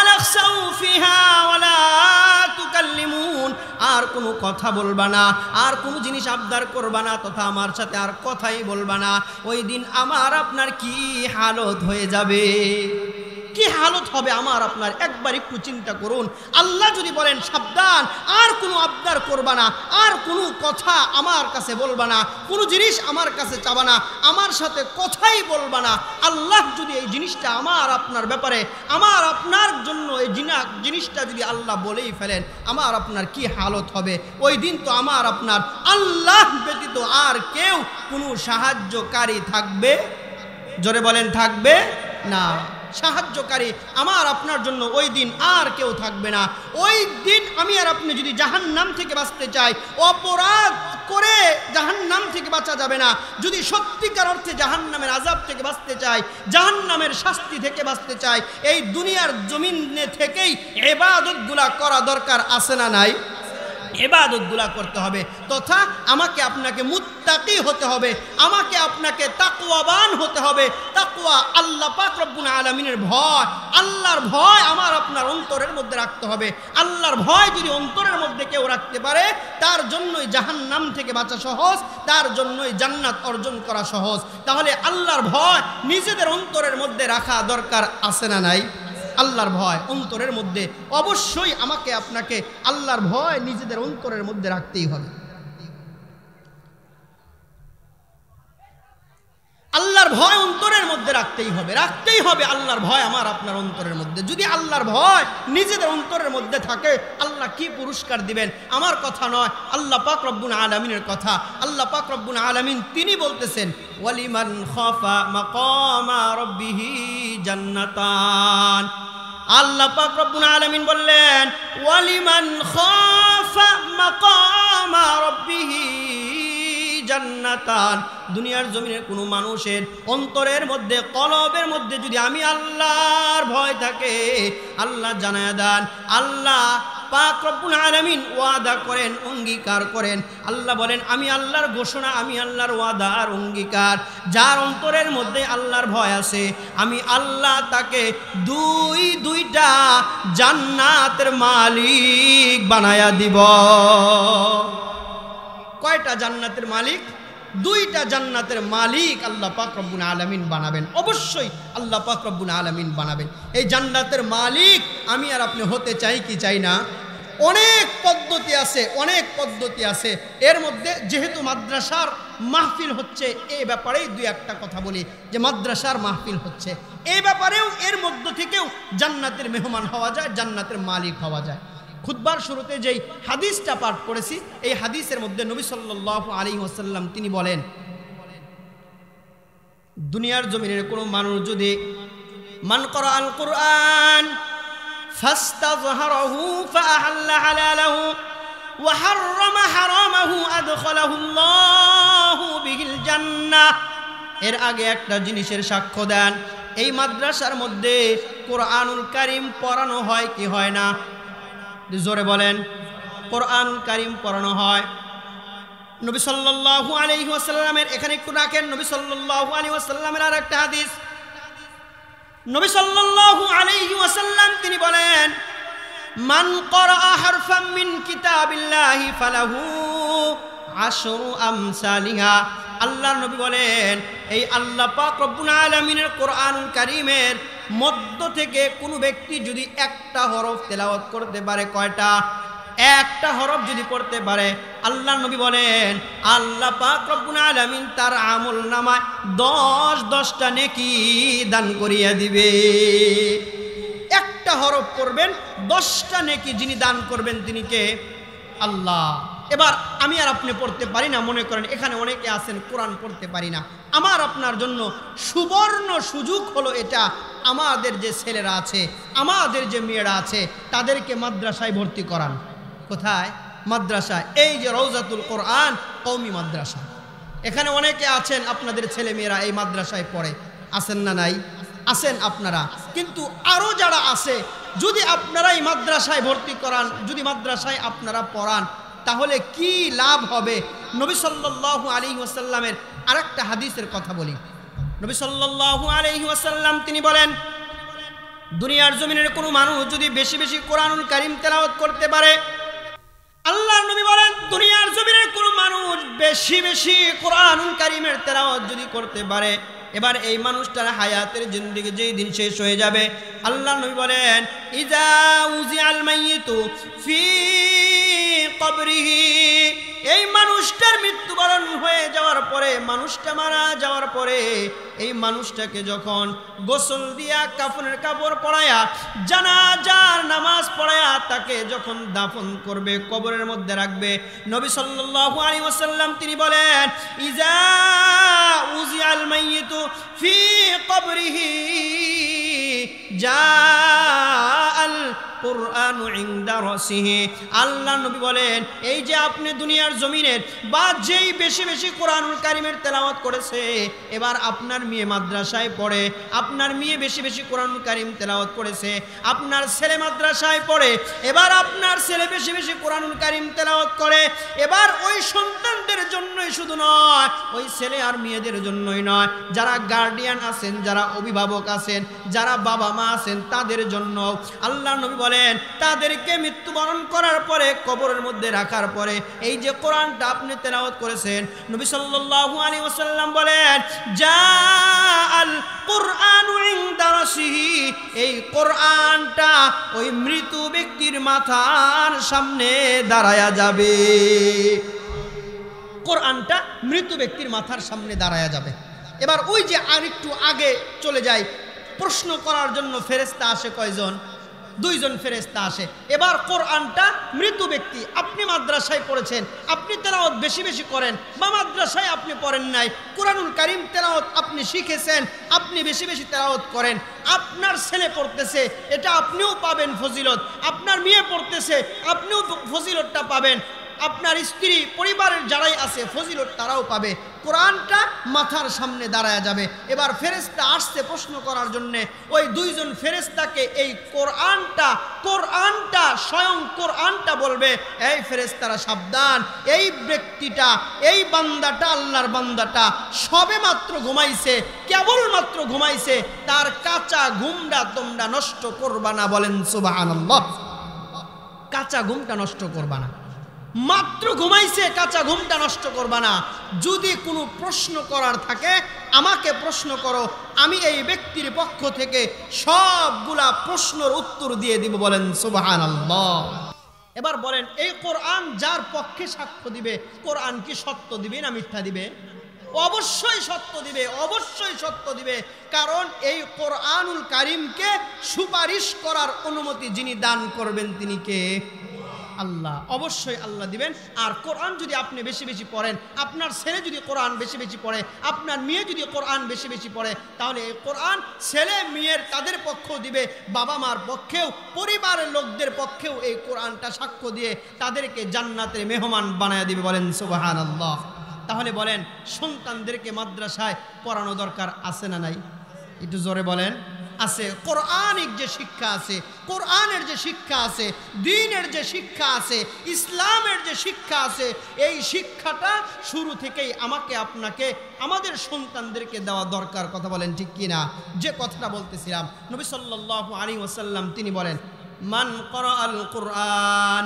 লাখসাউ ফিহা ওয়ালা তুকাল্লিমুন, আর কোনো কথা বলবা না, আর কোনো জিনিস আবদার করবা না, তথা আমার সাথে আর কথাই বলবা না, ওই দিন আমার আপনার কি হালত হয়ে যাবে, কি হালত হবে আমার আপনার। একবার একটু চিন্তা করুন। আল্লাহ যদি বলেন সাবধান, আর কোনো আবদার করবা না, আর কোনো কথা আমার কাছে বলবা না, কোনো জিনিস আমার কাছে চাবা না, আমার সাথে কথাই বলবা না, আল্লাহ যদি এই জিনিসটা আমার আপনার ব্যাপারে, আমার আপনার জন্য এই জিনিসটা যদি আল্লাহ বলেই ফেলেন, আমার আপনার কি হালত হবে। ওই দিন তো আমার আপনার আল্লাহ ব্যতীত আর কেউ কোনো সাহায্যকারী থাকবে, জোরে বলেন থাকবে না। সাহায্যকারী আমার আপনার জন্য ওই দিন আর কেউ থাকবে না। ওই দিন আমি আর আপনি যদি জাহান্নাম থেকে বাঁচতে চাই, অপরাধ করে জাহান্নাম থেকে বাঁচা যাবে না। যদি সত্যিকার অর্থে জাহান্নামের আযাব থেকে বাঁচতে চাই, জাহান্নামের শাস্তি থেকে বাঁচতে চাই, এই দুনিয়ার জমিনে থেকেই ইবাদতগুলা করা দরকার আছে না নাই? ইবাদতগুলা করতে হবে, তথা আমাকে আপনাকে মুত্তাকি হতে হবে, আমাকে আপনাকে তাকওয়াবান হতে হবে। তাকওয়া আল্লাহ পাক রব্বুল আলামিনের ভয়, আল্লাহর ভয় আমার আপনার অন্তরের মধ্যে রাখতে হবে। আল্লাহর ভয় যদি অন্তরের মধ্যে কেউ রাখতে পারে, তার জন্যই জাহান্নাম থেকে বাঁচা সহজ, তার জন্যই জান্নাত অর্জন করা সহজ। তাহলে আল্লাহর ভয় নিজেদের অন্তরের মধ্যে রাখা দরকার আছে না নাই? আল্লাহর ভয় অন্তরের মধ্যে অবশ্যই আমাকে আপনাকে আল্লাহর ভয় নিজেদের অন্তরের মধ্যে রাখতেই হবে। আল্লাহর ভয় অন্তরের মধ্যে রাখতেই হবে আল্লাহর ভয় আমার আপনার অন্তরের মধ্যে। যদি আল্লাহর ভয় নিজেদের অন্তরের মধ্যে থাকে, আল্লাহ কি পুরস্কার দিবেন, আমার কথা নয়, আল্লাহ পাক রব্বুল আলামিনের কথা। আল্লাহ পাক রব্বুল আলামিন তিনি বলতেছেন, ওয়ালিমান খাফা মাকামা রাব্বিহি জান্নাতান। আল্লাহ পাক রব্বুল আলামিন বললেন, ওয়ালিমান খাফা মাকামা রাব্বিহি জান্নাতান। দুনিয়ার জমিনের কোনো মানুষের অন্তরের মধ্যে, কলবের মধ্যে যদি আমি আল্লাহর ভয় থাকে, আল্লাহ জানায়া দেন, আল্লাহ পাক রব্বুল আলামিন ওয়াদা করেন, অঙ্গীকার করেন। আল্লাহ বলেন, আমি আল্লাহর ঘোষণা, আমি আল্লাহর ওয়াদা আর অঙ্গীকার, যার অন্তরের মধ্যে আল্লাহর ভয় আছে, আমি আল্লাহ তাকে দুইটা জান্নাতের মালিক বানায়া দিব। কয়টা জান্নাতের মালিক? দুইটা জান্নাতের মালিক আল্লাহ পাক রব্বুল আলামিন বানাবেন। অবশ্যই আল্লাহ পাক রব্বুল আলামিন বানাবেন। এই জান্নাতের মালিক আমি আর আপনি হতে চাই কি চাই না? অনেক পদ্ধতি আছে, অনেক পদ্ধতি আছে। এর মধ্যে যেহেতু মাদ্রাসার মাহফিল হচ্ছে, এই ব্যাপারেই দুই একটা কথা বলি, যে মাদ্রাসার মাহফিল হচ্ছে, এই ব্যাপারেও এর মধ্য থেকেও জান্নাতের মেহমান হওয়া যায়, জান্নাতের মালিক হওয়া যায়। খুতবার শুরুতে যেই হাদিসটা পাঠ করেছি, এই হাদিসের মধ্যে নবী সাল্লাল্লাহু আলাইহি ওয়াসাল্লাম তিনি বলেন, দুনিয়ার জমিনের কোনো মানুষ যদি মান ক্বরাআল কুরআন ফাস্তাযহারাহু ফাআহাল্লা হালালাহু ওয়া হাররামা হারামাহু আদখালাহুল্লাহু বিহিল জান্নাহ। এর আগে একটা জিনিসের সাক্ষ্য দেন, এই মাদ্রাসার মধ্যে কোরআনুল কারীম পড়ানো হয় কি হয় না? জোরে বলেন, কোরআন কারীম পড়ানো হয়। নবী সাল্লাল্লাহু আলাইহি ওয়াসাল্লামের, এখানে একটু রাখেন, নবী সাল্লাল্লাহু আলাইহি ওয়াসাল্লামের আরেকটা হাদিস, নবী সাল্লাল্লাহু আলাইহি ওয়াসাল্লাম তিনি বলেন, মান ক্বরাআ হারফাম মিন কিতাবিল্লাহি ফালাহু আশরু আমসালিহা। আল্লাহর নবী বলেন, এই আল্লাহ পাক রব্বুল আলামিনের কোরআনুল কারীমের মধ্য থেকে কোনো ব্যক্তি যদি একটা হরফ তেলাওয়াত করতে পারে, কয়টা? একটা হরফ যদি পড়তে পারে, আল্লাহ নবী বলেন আল্লাহ পাক রব্বুল আলামিন তার আমল নামায় 10টা নেকি দান করিয়া দিবে। একটা হরফ পড়বেন, 10টা নেকি যিনি দান করবেন তিনি কে? আল্লাহ। এবার আমি আর আপনি পড়তে পারি না, মনে করেন এখানে অনেকে আছেন কোরআন পড়তে পারি না, আমার আপনার জন্য সুবর্ণ সুযোগ হলো এটা, আমাদের যে ছেলেরা আছে, আমাদের যে মেয়েরা আছে, তাদেরকে মাদ্রাসায় ভর্তি করান। কোথায়? মাদ্রাসায়। এই যে রওজাতুল কোরআন কওমি মাদ্রাসা, এখানে অনেকে আছেন আপনাদের ছেলে মেয়েরা এই মাদ্রাসায় পড়ে, আছেন না নাই? আছেন আপনারা। কিন্তু আরও যারা আছে, যদি আপনারা এই মাদ্রাসায় ভর্তি করান, যদি মাদ্রাসায় আপনারা পড়ান, তাহলে কি লাভ হবে? নবী সাল্লাল্লাহু আলাইহি ওয়াসাল্লামের আরেকটা হাদিসের কথা বলি। নবী সাল্লাল্লাহু আলাইহি ওয়াসাল্লাম তিনি বলেন, দুনিয়ার জমিনের কোনো মানুষ যদি বেশি বেশি কোরআনুল কারীম তেলাওয়াত করতে পারে, আল্লাহর নবী বলেন দুনিয়ার জমিনের কোনো মানুষ বেশি বেশি কোরআনুল কারীমের তেলাওয়াত যদি করতে পারে, এবার এই মানুষটার হায়াতের জিন্দেগি যেই দিন শেষ হয়ে যাবে, আল্লাহর নবী বলেন ইজা উজিআল মাইয়িতু ফি কবরিহি, এই মানুষটার মৃত্যুবরণ হয়ে যাওয়ার পরে, মানুষটা মারা যাওয়ার পরে, এই মানুষটাকে যখন গোসল দিয়া কাফনের কাপড় পরায়া জানাজার নামাজ পড়ায়া তাকে যখন দাফন করবে, কবরের মধ্যে রাখবে, নবী সাল্লাল্লাহু আলাইহি ওয়াসাল্লাম তিনি বলেন ইজা উজিআল মাইয়িতু ফি কবরিহি জাআল কুরআনু ইনদা রাসিহি, আল্লাহ নবী বলেন এই যে আপনি দুনিয়ার জমিনের বা যেই বেশি বেশি কোরআনুল কারীমের তেলাওয়াত করেছে, এবার আপনার মেয়ে মাদ্রাসায় পড়ে, আপনার মেয়ে বেশি বেশি কোরআনুল কারীম তেলাওয়াত করেছে, আপনার ছেলে মাদ্রাসায় পড়ে, এবার আপনার ছেলে বেশি বেশি কোরআনুল কারীম তেলাওয়াত করে, এবার ওই সন্তানদের জন্যই শুধু নয়, ওই ছেলে আর মেয়েদের জন্যই নয়, যারা গার্ডিয়ান আছেন, যারা অভিভাবক আছেন, যারা বাবা মা আছেন, তাদের জন্য আল্লাহ নবী বলেন তাদেরকে মৃত্যুবরণ করার পরে কবরের মধ্যে রাখার পরে এই যে কোরআনটা আপনি তেলাওয়াত করেছেন, নবী সাল্লাল্লাহু আলাইহি ওয়াসাল্লাম বলেন জাআল কুরআনু ইনদা রাসিহি, এই কোরআনটা ওই মৃত ব্যক্তির মাথার সামনে দাঁড়ায়া যাবে। কোরআনটা মৃত ব্যক্তির মাথার সামনে দাঁড়ায়া যাবে। এবার ওই যে আরেকটু আগে চলে যায়, প্রশ্ন করার জন্য ফেরেশতা আসে কয়জন? 2 জন ফেরেশতা আসে। এবার কোরআনটা মৃত ব্যক্তি, আপনি মাদ্রাসায় পড়েছেন, আপনি তেলাওয়াত বেশি বেশি করেন, বা মাদ্রাসায় আপনি পড়েন নাই, কোরআনুল কারীম তেলাওয়াত আপনি শিখেছেন, আপনি বেশি বেশি তেলাওয়াত করেন, আপনার ছেলে পড়তেছে, এটা আপনিও পাবেন ফজিলত, আপনার মেয়ে পড়তেছে, আপনিও ফজিলতটা পাবেন, আপনার স্ত্রী পরিবারের যারাই আছে ফজিলত তারাও পাবে। কোরআনটা মাথার সামনে দাঁড়ায়া যাবে। এবার ফেরেশতা আসছে প্রশ্ন করার জন্য, ওই 2 জন ফেরেশতাকে এই কোরআনটা স্বয়ং কোরআনটা বলবে এই ফেরেশতারা সাবধান, এই ব্যক্তিটা, এই বান্দাটা, আল্লাহর বান্দাটা সবে মাত্র ঘুমাইছে, কেবলমাত্র ঘুমাইছে, তার কাঁচা ঘুমটা তোমরা নষ্ট করবা না। বলেন সুবহানাল্লাহ। কাঁচা ঘুমটা নষ্ট করবা না, মাত্র ঘুমাইছে, কাঁচা ঘুমটা নষ্ট করবা না। যদি কোনো প্রশ্ন করার থাকে আমাকে প্রশ্ন করো, আমি এই ব্যক্তির পক্ষ থেকে সবগুলা প্রশ্নের উত্তর দিয়ে দিব। বলেন সুবহানাল্লাহ। এবার বলেন এই কোরআন যার পক্ষে সাক্ষ্য দিবে, কোরআন কি সত্য দিবে না মিথ্যা দিবে? অবশ্যই সত্য দিবে, অবশ্যই সত্য দিবে, কারণ এই কোরআনুল কারীমকে সুপারিশ করার অনুমতি যিনি দান করবেন তিনি কে? আল্লাহ। অবশ্যই আল্লাহ দিবেন। আর কোরআন যদি আপনি বেশি বেশি পড়েন, আপনার ছেলে যদি কোরআন বেশি বেশি পড়ে, আপনার মেয়ে যদি কোরআন বেশি বেশি পড়ে, তাহলে এই কোরআন ছেলে মেয়ের তাদের পক্ষেও দিবে, বাবা মার পক্ষেও, পরিবারের লোকদের পক্ষেও এই কোরআনটা সাক্ষ্য দিয়ে তাদেরকে জান্নাতের মেহমান বানায় দিবে। বলেন সুবহানাল্লাহ। তাহলে বলেন সন্তানদেরকে মাদ্রাসায় পড়ানো দরকার আছে না নাই? একটু জোরে বলেন। আছে। কোরআনিক যে শিক্ষা আছে, কোরআনের যে শিক্ষা আছে, দ্বীনের যে শিক্ষা আছে, ইসলামের যে শিক্ষা আছে, এই শিক্ষাটা শুরু থেকেই আমাকে আপনাকে আমাদের সন্তানদেরকে দেওয়া দরকার। কথা বলেন ঠিক কি না? যে কথাটা বলতেছিলাম, নবী সাল্লাল্লাহু আলাইহি ওয়াসাল্লাম তিনি বলেন মান ক্বরাআল কুরআন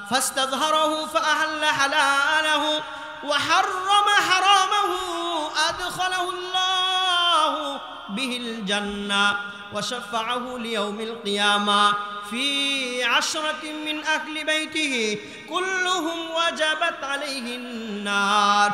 ফাস্তাযহারাহু ফাআহাল্লা হালালাহু ওয়া হাররামা হারামাহু আদখালাহুল্লাহু বিহিল জান্নাহ وشفعه ليوم القيامة في 10 من أهل بيته كلهم وجبت عليه النار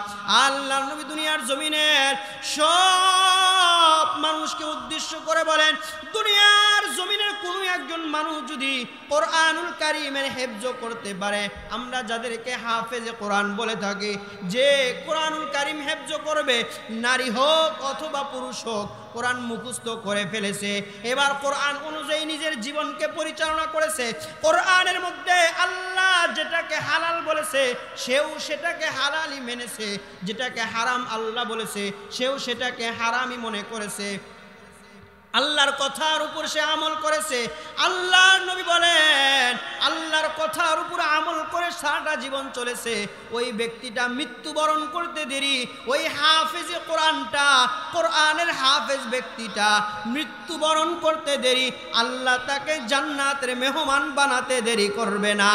আল্লাহর নবী দুনিয়ার জমিনের সব মানুষকে উদ্দেশ্য করে বলেন, দুনিয়ার জমিনের কোনো একজন মানুষ যদি কোরআনুল কারীমের হেফজ করতে পারে, আমরা যাদেরকে হাফেজে কোরআন বলে থাকি, যে কোরআনুল কারীম হেফজ করবে, নারী হোক অথবা পুরুষ হোক, কোরআন মুখস্থ করে ফেলেছে, এবার কোরআন অনুযায়ী নিজের জীবনকে পরিচালনা করেছে, কোরআনের মধ্যে আল্লাহ যেটাকে হালাল বলেছে সেও সেটাকে হালালই মেনেছে, যেটাকে হারাম আল্লাহ বলেছে সেও সেটাকে হারামই মনে করেছে, আল্লাহর কথার উপর সে আমল করেছে। আল্লাহর নবী বলেন, আল্লাহর কথার উপর আমল করে সারাটা জীবন চলেছে, ওই ব্যক্তিটা মৃত্যুবরণ করতে দেরি, ওই হাফেজে কোরআনটা, কোরআনের হাফেজ ব্যক্তিটা মৃত্যুবরণ করতে দেরি, আল্লাহ তাকে জান্নাতের মেহমান বানাতে দেরি করবে না।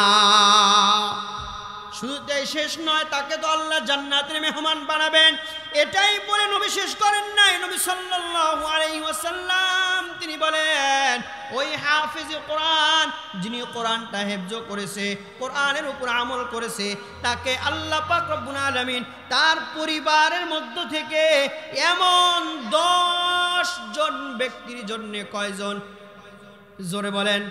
শুধুতেই শেষ নয়, তাকে তো আল্লাহ জান্নাতের মেহমান বানাবেন। এটাই বলে নবী শেষ করেন নাই। নবী সাল্লাল্লাহু আলাইহি ওয়াসাল্লাম তিনি বলেন, ওই হাফেজে কোরআন যিনি কোরআনটা হেফজ করেছে, কোরআনের উপর আমল করেছে, তাকে আল্লাহ পাক রব্বুল আলামিন তার পরিবারের মধ্য থেকে এমন 10 জন ব্যক্তির জন্য, কয়জন? জোরে বলেন।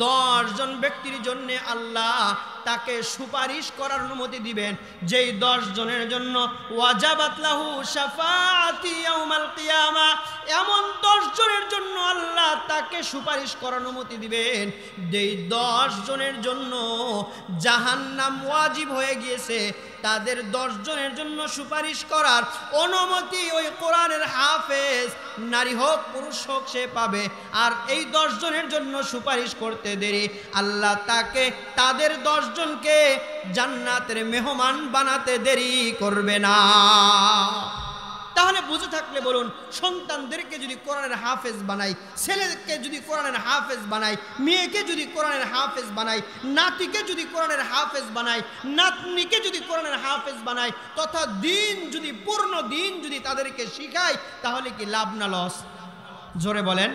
10 জন ব্যক্তির জন্য আল্লাহ তাকে সুপারিশ করার অনুমতি দিবেন, যেই 10 জনের জন্য ওয়াজাবাত লাহু শাফাআতি ইয়াউমাল কিয়ামা, এমন 10 জনের জন্য আল্লাহ তাকে সুপারিশ করার অনুমতি দিবেন, যেই 10 জনের জন্য জাহান্নাম ওয়াজিব হয়ে গিয়েছে, তাদের 10 জনের জন্য সুপারিশ করার অনুমতি ওই কোরআনের হাফেজ, নারী হোক পুরুষ হোক, সে পাবে। আর এই 10 জনের জন্য সুপারিশ করতে দেরি, আল্লাহ তাকে তাদের 10 জনকে জান্নাতের মেহমান বানাতে দেরি করবে না। তাহলে বুঝে থাকলে বলুন, সন্তানদেরকে যদি কোরআনের হাফেজ বানাই, ছেলেকে যদি কোরআনের হাফেজ বানাই, মেয়েকে যদি কোরআনের হাফেজ বানাই, নাতিকে যদি কোরআনের হাফেজ বানাই, নাতনিকে যদি কোরআনের হাফেজ বানাই, তথা দিন যদি পূর্ণ দিন যদি তাদেরকে শিখাই, তাহলে কি লাভ না লস? জোরে বলেন।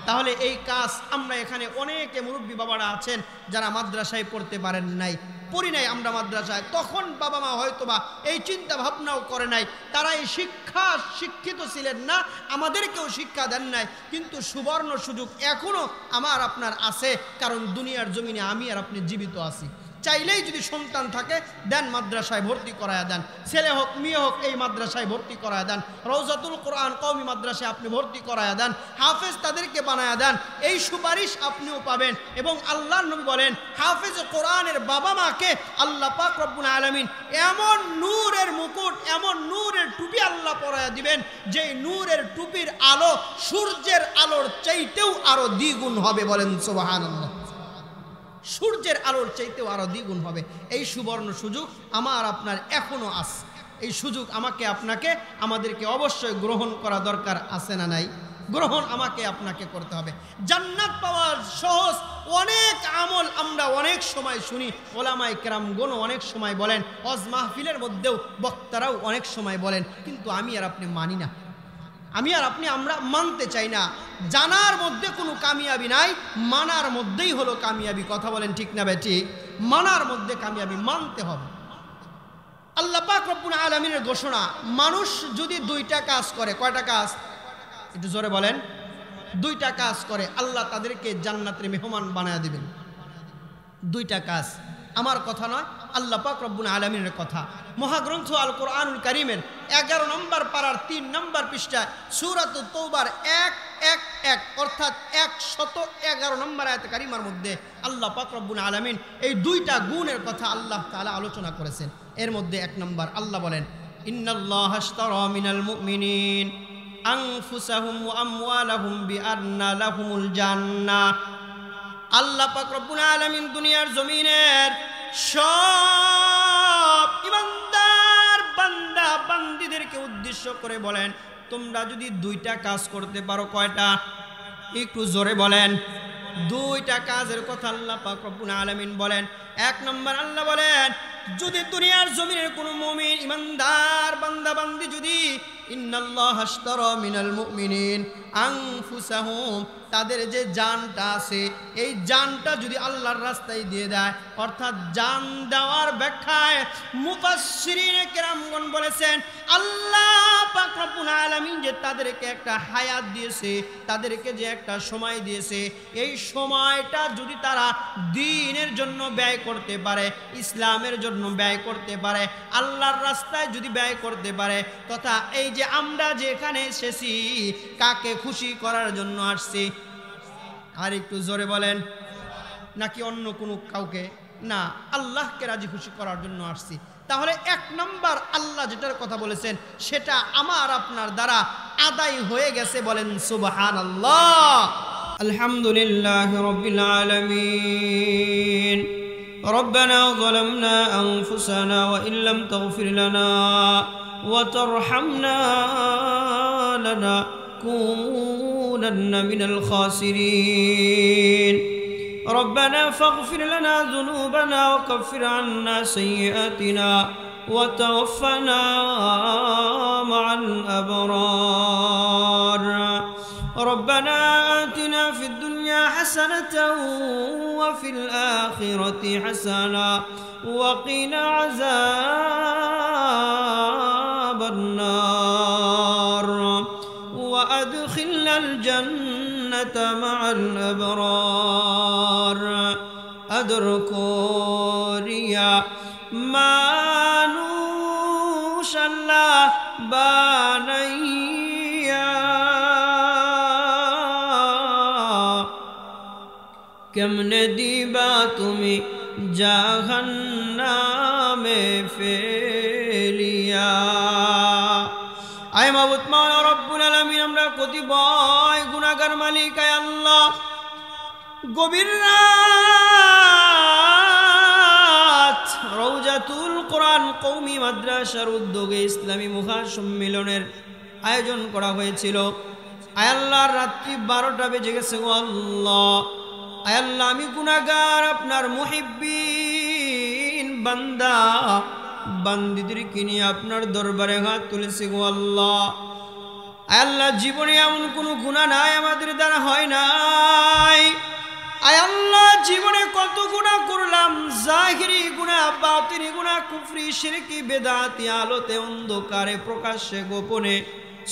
তাহলে এই কাজ আমরা এখানে অনেকে মুরব্বী বাবারা আছেন যারা মাদ্রাসায় পড়তে পারেন নাই, পড়ি নাই আমরা মাদ্রাসায়, তখন বাবা মা হয়তোবা এই চিন্তা ভাবনাও করে নাই, তারা এই শিক্ষিত ছিলেন না, আমাদেরকেও শিক্ষা দেন নাই, কিন্তু সুবর্ণ সুযোগ এখনো আমার আপনার আছে, কারণ দুনিয়ার জমিনে আমি আর আপনি জীবিত আছি। চাইলেই যদি সন্তান থাকে, দেন মাদ্রাসায় ভর্তি করায় দেন, ছেলে হোক মেয়ে হোক এই মাদ্রাসায় ভর্তি করায় দেন, রওজাতুল কোরআন কওমি মাদ্রাসায় আপনি ভর্তি করায় দেন, হাফেজ তাদেরকে বানায় দেন, এই সুপারিশ আপনিও পাবেন। এবং আল্লাহর নবী বলেন, হাফেজ কোরআনের বাবা মাকে আল্লাহ পাক রব্বুল আলামিন এমন নূরের মুকুট, এমন নূরের টুপি আল্লাহ পরায়া দিবেন, যেই নূরের টুপির আলো সূর্যের আলোর চাইতেও আরো দ্বিগুণ হবে। বলেন সুবহানাল্লাহ। সূর্যের আলোর চাইতেও আরো দ্বিগুণ হবে। এই সুবর্ণ সুযোগ আমার আপনার এখনো আছে। এই সুযোগ আমাকে আপনাকে আমাদেরকে অবশ্যই গ্রহণ করা দরকার আছে না নাই? গ্রহণ আমাকে আপনাকে করতে হবে। জান্নাত পাওয়ার সহজ অনেক আমল আমরা অনেক সময় শুনি, ওলামায়ে কেরামগণ অনেক সময় বলেন, ওয়াজ মাহফিলের মধ্যেও বক্তারাও অনেক সময় বলেন, কিন্তু আমি আর আপনি মানি না, আমি আর আপনি আমরা মানতে চাই না। জানার মধ্যে কোনো কামিয়াবি নাই, মানার মধ্যেই হলো কামিয়াবি। কথা বলেন ঠিক না বেঠিক? মানার মধ্যে কামিয়াবি, মানতে হবে। আল্লাহ পাক রব্বুল আলামিনের ঘোষণা, মানুষ যদি 2টা কাজ করে, কয়টা কাজ? একটু জোরে বলেন। 2টা কাজ করে আল্লাহ তাদেরকে জান্নাতের মেহমান বানায় দিবেন। 2টা কাজ, আমার কথা নয়, আল্লাহ পাক রব্বুল আলামিনের কথা। মহাগ্রন্থ আল কোরআনুল কারীমের 11 নম্বর পারার 3 নম্বর পৃষ্ঠায় সূরাতুত তাওবার 1:1 অর্থাৎ 111 নম্বর আয়াত কারিমার মধ্যে আল্লাহ পাক রব্বুল আলামিন এই 2টা গুণের কথা আল্লাহ তাআলা আলোচনা করেছেন। এর মধ্যে 1 নম্বর আল্লাহ বলেন, ইন্নাল্লাহা আশতারা মিনাল মুমিনিন আনফুসাহুম ওয়া আমওয়ালাহুম বিআন্না লাহুমুল জান্নাহ। আল্লাহ পাক রব্বুল আলামিন দুনিয়ার জমিনের সব ইমানদার বান্দা বান্দীদেরকে উদ্দেশ্য করে বলেন, তোমরা যদি 2টা কাজ করতে পারো, কয়টা? একটু জোরে বলেন। 2টা কাজের কথা আল্লাহ পাক রব্বুল আলামিন বলেন। 1 নম্বর আল্লাহ বলেন, যদি দুনিয়ার জমিনের কোনো মুমিন ইমানদার বান্দা বান্দি যদি ইন্নাল্লাহা আশতারা মিনাল মুমিনিন আনফুসাহুম, তাদের যে জানটা আছে এই জানটা যদি আল্লাহর রাস্তায় দিয়ে দেয়, অর্থাৎ জান দেওয়ার ব্যাখ্যায় মুফাসসিরিনে কেরামগণ বলেছেন আল্লাহ পাক রব্বুল আলামিন যে তাদেরকে একটা হায়াত দিয়েছে, তাদেরকে যে একটা সময় দিয়েছে, এই সময়টা যদি তারা দ্বীনের জন্য ব্যয় করতে পারে, ইসলামের জন্য ব্যয় করতে পারে, আল্লাহর রাস্তায় যদি ব্যয় করতে পারে, তথা এই যে আমরা যে এখানে এসেছি কাকে খুশি করার জন্য আসছি? আর একটু জোরে বলেন, নাকি অন্য কোনো কাউকে? না, আল্লাহকে রাজি খুশি করার জন্য আসছি। তাহলে এক নম্বর আল্লাহ যেটার কথা বলেছেন সেটা আমার আপনার দ্বারা আদায় হয়ে গেছে। বলেন সুবহানাল্লাহ। আলহামদুলিল্লাহি রাব্বিল আলামিন। ربنا ظلمنا أنفسنا وإن لم تغفر لنا وترحمنا لنكونن من الخاسرين ربنا فاغفر لنا ذنوبنا وكفر عنا سيئاتنا وتوفنا مع الأبرار ربنا آتنا في الدنيا حسنة وفي الآخرة حسنة وقنا عذاب النار وأدخلنا الجنة مع الأبرار أدركوريا মানুষ আল্লাহ বানাইয়া কেমনে দিবা তুমি জাহান্নামে ফেলিয়া। আয় মাবুদ মাওলা রব্বুল আলামিন, আমরা কতিপয় গুনাহগার মালিক। আয় আল্লাহ, গভীর রাত রওজাতুল কোরআন কওমি মাদ্রাসার উদ্যোগে ইসলামী মহাসম্মেলনের আয়োজন করা হয়েছিল। আয় আল্লাহ, রাত্রি 12টা বেজে গেছে গো আল্লাহ। আয় আল্লাহ, আমি গুনাহগার, আপনার মুহিব্বিন বান্দা বান্দিদেরকে নিয়ে আপনার দরবারে হাত তুলেছি গো আল্লাহ। আয় আল্লাহ, জীবনে এমন কোনো গুনাহ নাই আমাদের দ্বারা হয় নাই। আয় আল্লাহ, জীবনে কত গুনাহ করলাম, জাহিরি গুনাহ, বাতিনি গুনাহ, কুফরি, শিরকি, বেদাতি, আলোতে অন্ধকারে, প্রকাশ্যে গোপনে,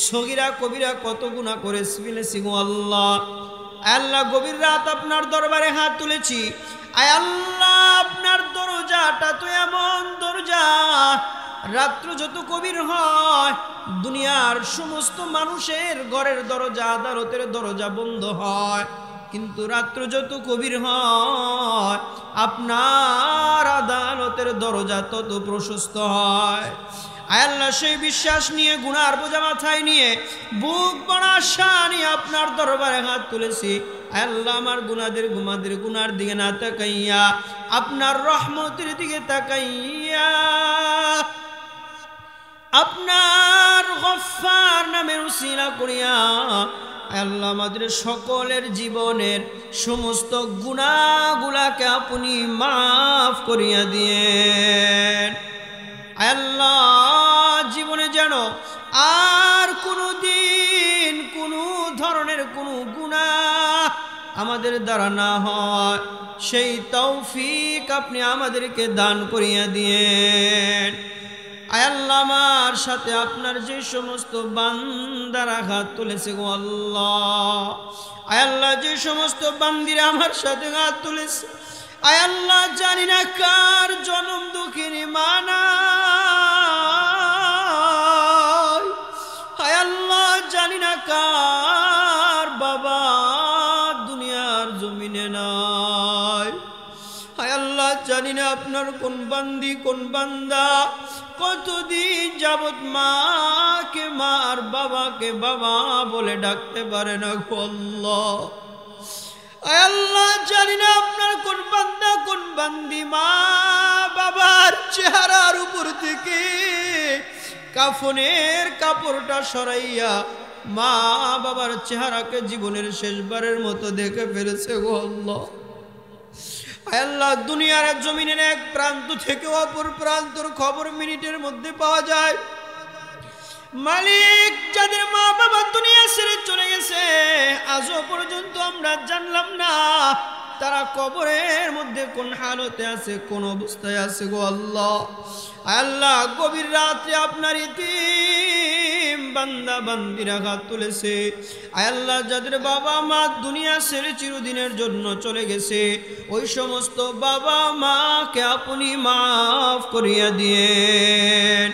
সগীরা কবিরা কত গুনাহ করে ফেলেছি গো আল্লাহ। আল্লাহ, গভীর রাত আপনার দরবারে হাত তুলেছি। আয় আল্লাহ, আপনার দরজাটা তো এমন দরজা, রাত্র যত গভীর হয় দুনিয়ার সমস্ত মানুষের ঘরের দরজা, আদালতের দরজা বন্ধ হয়, কিন্তু রাত্র যত গভীর হয় আপনার আদালতের দরজা তত প্রশস্ত হয়। আয় আল্লাহ, সেই বিশ্বাস নিয়ে, গুনার বোঝা মাথায় নিয়ে, বুক বড়া আশা নিয়ে আপনার দরবারে হাত তুলেছি। আয় আল্লাহ, আমার গুনাদের গুনার দিকে না তাকাইয়া আপনার রহমতের দিকে তাকাইয়া আপনার গফফার নামের উসিলা করিয়া আল্লাহ আমাদের সকলের জীবনের সমস্ত গুনাহগুলাকে আপনি মাফ করিয়া দিয়েন। আল্লাহ, জীবনে যেন আর কোনো দিন কোনো ধরনের কোনো গুনাহ আমাদের দ্বারা না হয়, সেই তৌফিক আপনি আমাদেরকে দান করিয়া দিয়েন। আয় আল্লাহ, আমার সাথে আপনার যে সমস্ত বান্দারা হাত তুলেছে গো আল্লাহ, আয় আল্লাহ, যে সমস্ত বান্দিরা আমার সাথে হাত তুলেছে, আয় আল্লাহ, জানি না কার জনম দুঃখিনী মানা, আয় আল্লাহ, জানি না কার বাবা দুনিয়ার জমিনে নাই, আয় আল্লাহ, জানি না আপনার কোন বান্দি কোন বান্দা কতদিন যাবত মাকে মা আর বাবাকে বাবা বলে ডাকতে পারে না গো আল্লাহ। আয় আল্লাহ, জানি না আপনার কোন বান্দা কোন বান্দি মা বাবার চেহারার উপর থেকে কাফনের কাপড়টা সরাইয়া মা বাবার চেহারাকে জীবনের শেষবারের মতো দেখে ফেলেছে গো আল্লাহ। আয় আল্লাহ, দুনিয়ার জমিনের এক প্রান্ত থেকে অপর প্রান্তর খবর মিনিটের মধ্যে পাওয়া যায়। মালিক যাদের মা বাবা দুনিয়া ছেড়ে চলে গেছে আজও পর্যন্ত আমরা জানলাম না তারা কবরের মধ্যে কোন হালতে আছে, কোন অবস্থায় আছে গো আল্লাহ। আল্লাহ গভীর রাতে আপনার ইতিম বান্দা বান্দিরা হাত তুলেছে, আল্লাহ যাদের বাবা মা দুনিয়া ছেড়ে চিরদিনের জন্য চলে গেছে ওই সমস্ত বাবা মাকে আপনি মাফ করিয়া দিয়েন।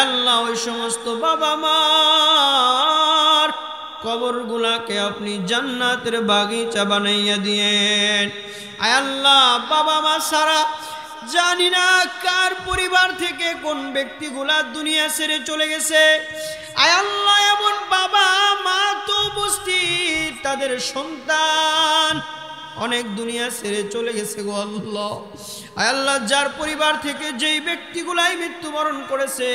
আল্লাহ ওই সমস্ত বাবা মার কবরগুলাকে আপনি জান্নাতের বাগিচা বানাইয়া দিয়েন। আল্লাহ বাবা মা সারা জানি না কার পরিবার থেকে কোন ব্যক্তিগুলা দুনিয়া ছেড়ে চলে গেছে। আল্লাহ এমন বাবা মা তো উপস্থিত তাদের সন্তান অনেক দুনিয়া ছেড়ে চলে গেছে গো আল্লাহ। আল্লাহ যার পরিবার থেকে যেই ব্যক্তিগুলাই মৃত্যুবরণ করেছে